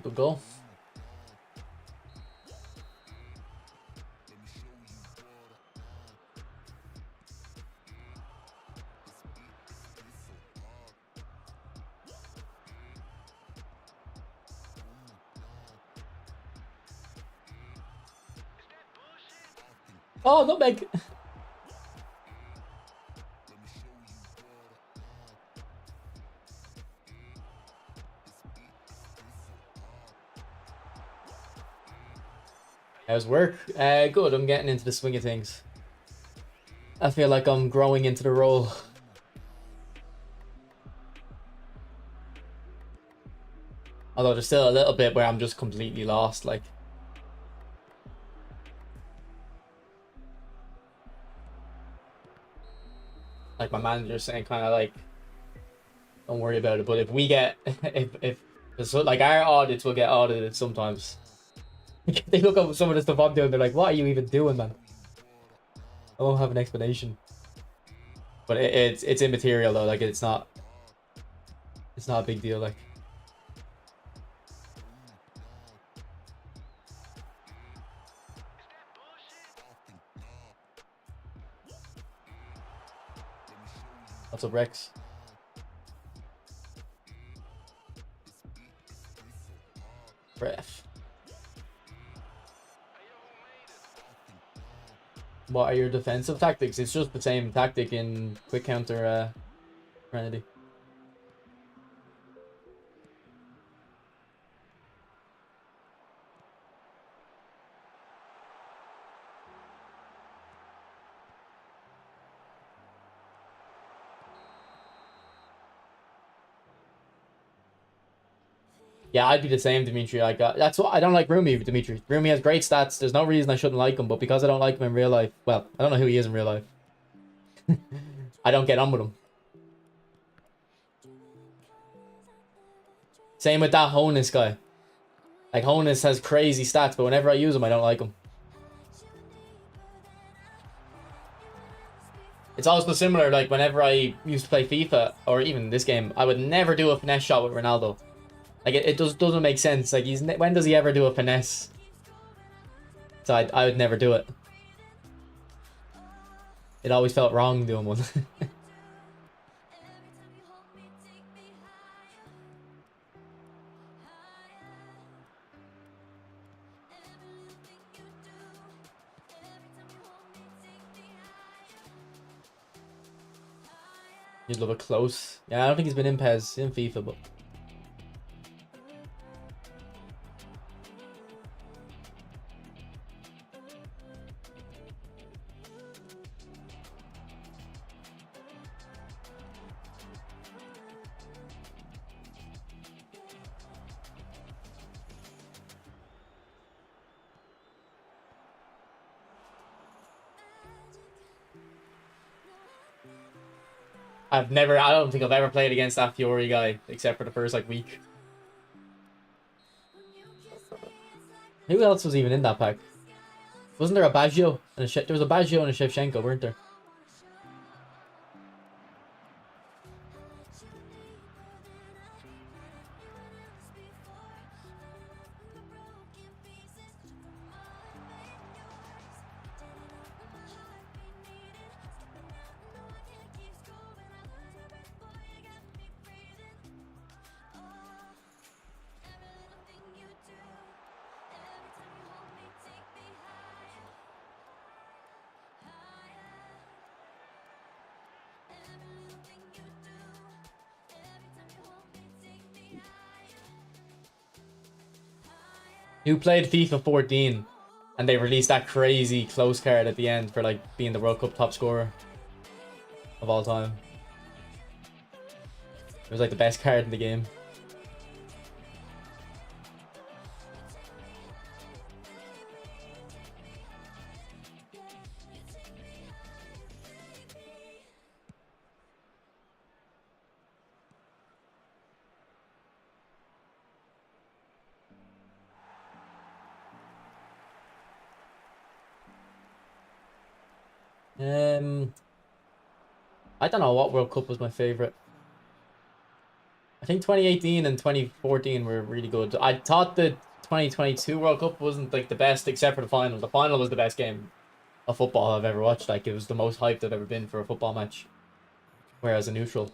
Good goal. Oh, not big. How's work? Good. I'm getting into the swing of things. I feel like I'm growing into the role. Although there's still a little bit where I'm just completely lost, like. Like my manager's saying, kind of like, don't worry about it. But if we get, if so, like our audits will get audited sometimes. They look at some of the stuff I'm doing, they're like, what are you even doing, man? I won't have an explanation. But it's immaterial though, like it's not a big deal, like. What's up, Rex? Ref. What are your defensive tactics? It's just the same tactic in quick counter Serenity. Yeah, I'd be the same, Dimitri. That's what I don't like Rumi, Dimitri. Rumi has great stats. There's no reason I shouldn't like him, but because I don't like him in real life, well, I don't know who he is in real life. I don't get on with him. Same with that Honus guy. Like Honus has crazy stats, but whenever I use him, I don't like him. It's also similar, like whenever I used to play FIFA, or even this game, I would never do a finesse shot with Ronaldo. Like it doesn't make sense. Like when does he ever do a finesse? So I would never do it. it always felt wrong doing one. You'd love it close. Yeah, I don't think he's been in PES, in FIFA, but I don't think I've ever played against that Fury guy, except for the first, like, week. Who else was even in that pack? Wasn't there a Baggio and there was a Baggio and a Shevchenko, weren't there? Who played FIFA 14 and they released that crazy close card at the end for, like, being the World Cup top scorer of all time. It was like the best card in the game. I don't know what World Cup was my favorite. I think 2018 and 2014 were really good. I thought the 2022 World Cup wasn't, like, the best except for the final. The final was the best game of football I've ever watched. Like, it was the most hyped I've ever been for a football match, whereas a neutral.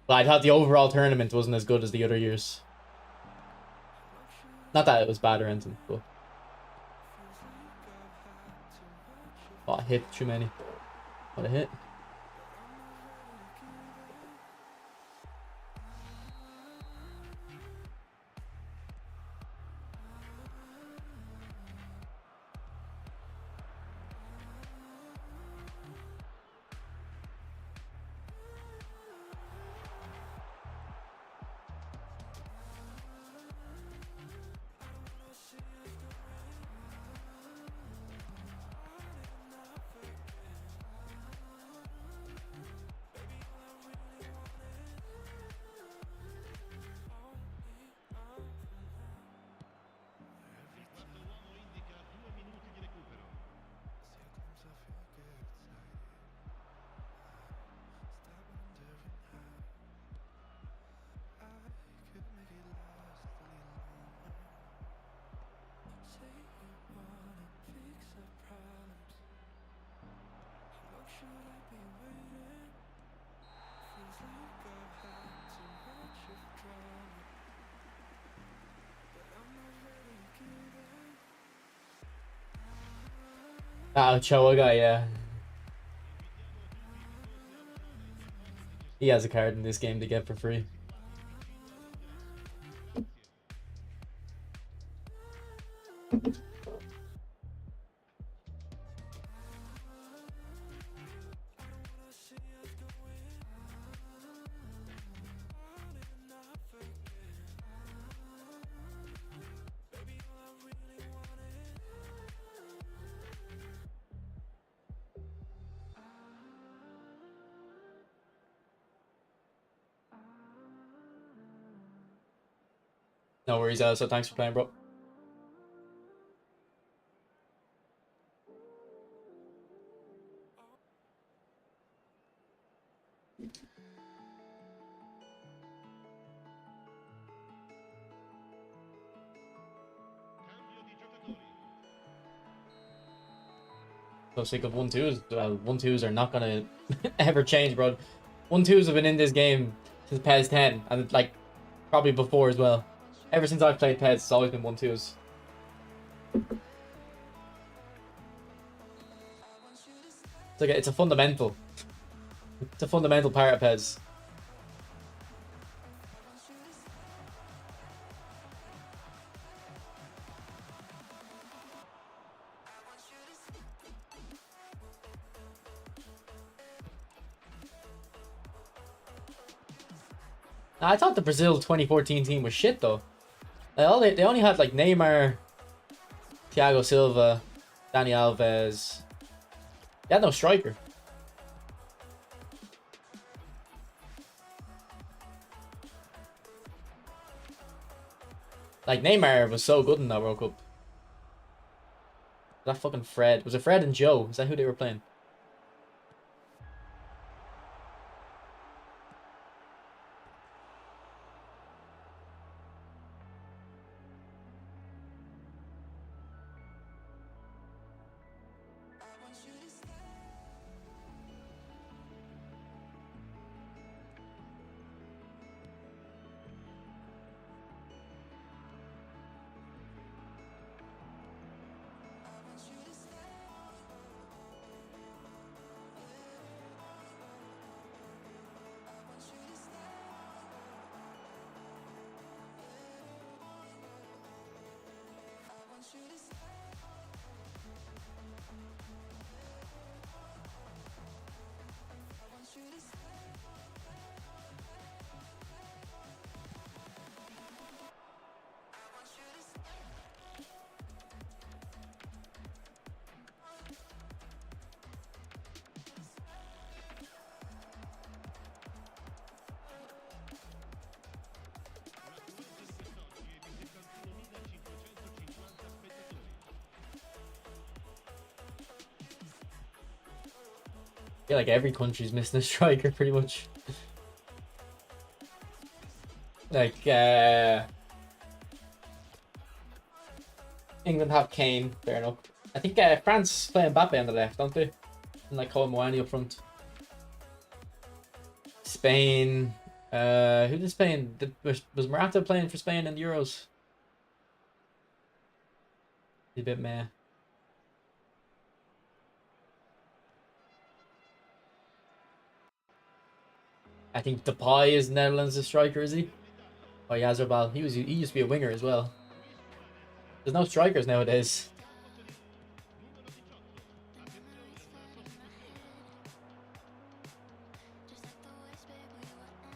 But I thought the overall tournament wasn't as good as the other years. Not that it was bad or anything, but oh, I hit too many. What a hit. That Ochoa guy, yeah. He has a card in this game to get for free. No worries, so thanks for playing, bro. So sick of 1-2s. Well, 1-2s are not gonna ever change, bro. 1-2s have been in this game since PES 10, and like probably before as well. Ever since I've played PES, it's always been 1-2s. It's like it's a fundamental. It's a fundamental part of PES. I thought the Brazil 2014 team was shit though. Like, they only had like Neymar, Thiago Silva, Dani Alves. They had no striker. Like Neymar was so good in that World Cup. That fucking Fred. Was it Fred and Joe? Is that who they were playing? I feel like every country's missing a striker pretty much. Like England have Kane, fair enough. I think France play Mbappe on the left, don't they? And like Cole Mwani up front. Spain. Who did Spain? Was Morata playing for Spain in the Euros? He's a bit meh. I think Depay is Netherlands' striker, is he? Oh, Yazarbal. He used to be a winger as well. There's no strikers nowadays.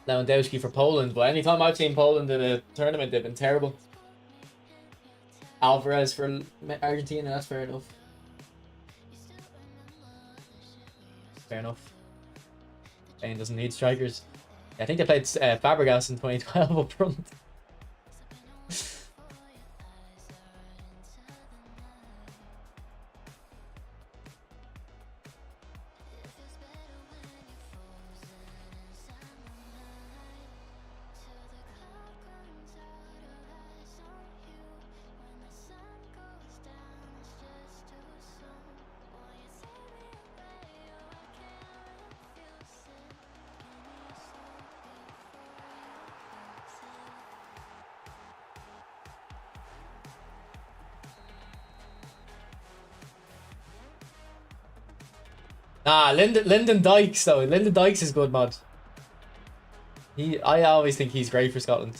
Lewandowski for Poland, but anytime I've seen Poland in a tournament, they've been terrible. Alvarez for Argentina, that's fair enough. Fair enough. Spain doesn't need strikers. I think they played Fabregas in 2012 up front. Nah, Lyndon Dykes though. Lyndon Dykes is good, mod. I always think he's great for Scotland.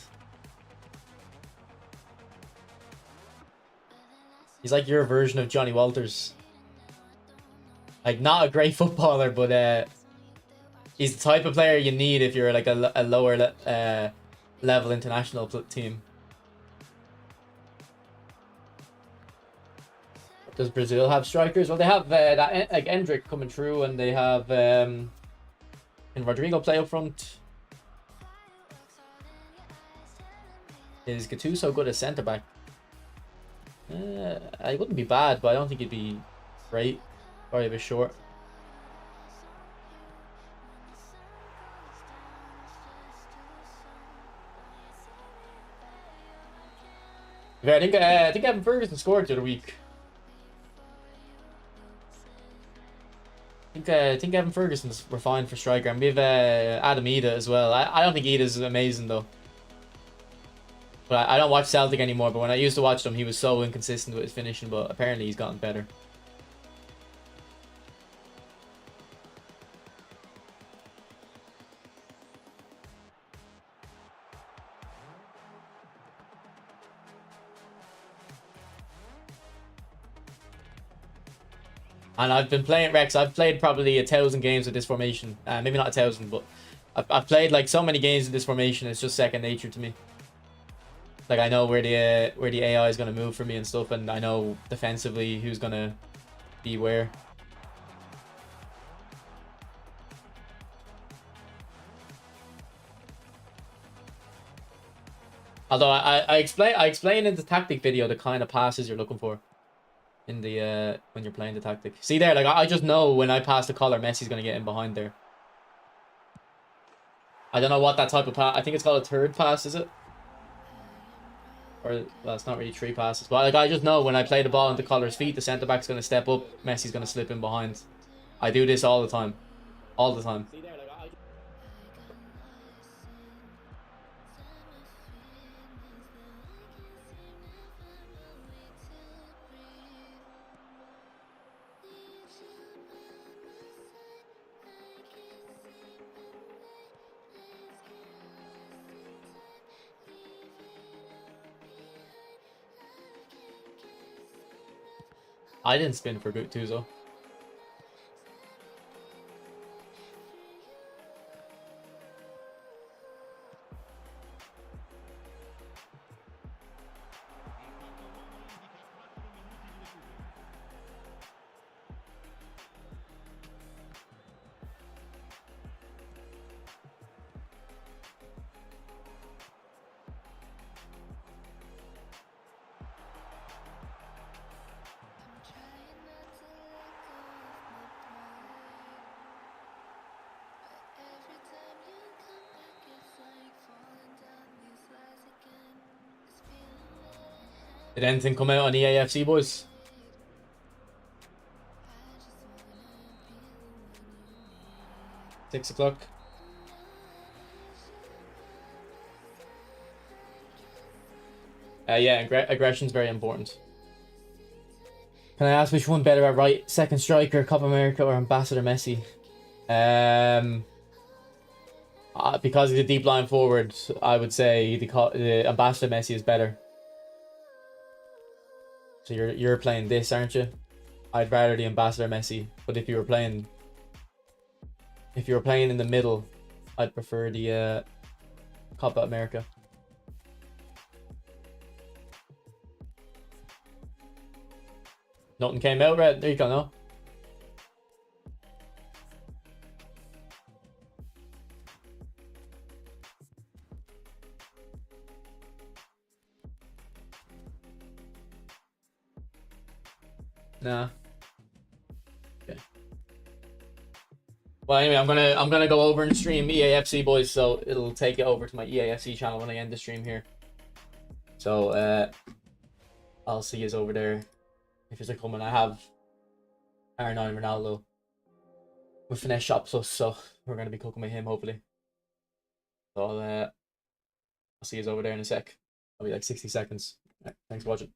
He's like your version of Johnny Walters. Like, not a great footballer, but he's the type of player you need if you're like a lower level international team. Does Brazil have strikers? Well, they have that like Endrick coming through, and they have and Rodrigo play up front. Is Gattuso good as centre back? I wouldn't be bad, but I don't think he'd be great. Probably a bit short. Yeah, I think Evan Ferguson scored the other week. I think Evan Ferguson's we're fine for striker, and we have Adam Ida as well. I don't think Ida's amazing though. But I don't watch Celtic anymore. But when I used to watch them, he was so inconsistent with his finishing. But apparently he's gotten better. And I've been playing Rex. I've played probably 1,000 games with this formation. Maybe not 1,000, but I've played like so many games with this formation. It's just second nature to me. Like I know where the AI is gonna move for me and stuff, and I know defensively who's gonna be where. Although I explain in the tactic video the kind of passes you're looking for in the when you're playing the tactic. See there, like I just know when I pass the collar, Messi's gonna get in behind there. I don't know what that type of pass. I think it's called a third pass, is it? Or well, it's not really 3 passes, but like I just know when I play the ball into collar's feet, the centre back's gonna step up, Messi's gonna slip in behind. I do this all the time, all the time. I didn't spin for Tuzo. Did anything come out on EAFC, boys? $6 o'clock. Yeah, aggression's very important. Can I ask which one better at right? Second striker, Copa America, or Ambassador Messi? Because he's a deep line forward, I would say the Ambassador Messi is better. So you're playing this, aren't you? I'd rather the Ambassador Messi, but if you were playing in the middle, I'd prefer the Copa America. Nothing came out, Red. There you go, no. Nah. Okay. Well, anyway, I'm gonna go over and stream EAFC, boys. So it'll take it over to my EAFC channel when I end the stream here. So I'll see you over there if you're coming. I have R9 Ronaldo with Finesse Shot Plus, so we're gonna be cooking with him hopefully. So I'll see you over there in a sec. I'll be like 60 seconds. Right, thanks for watching.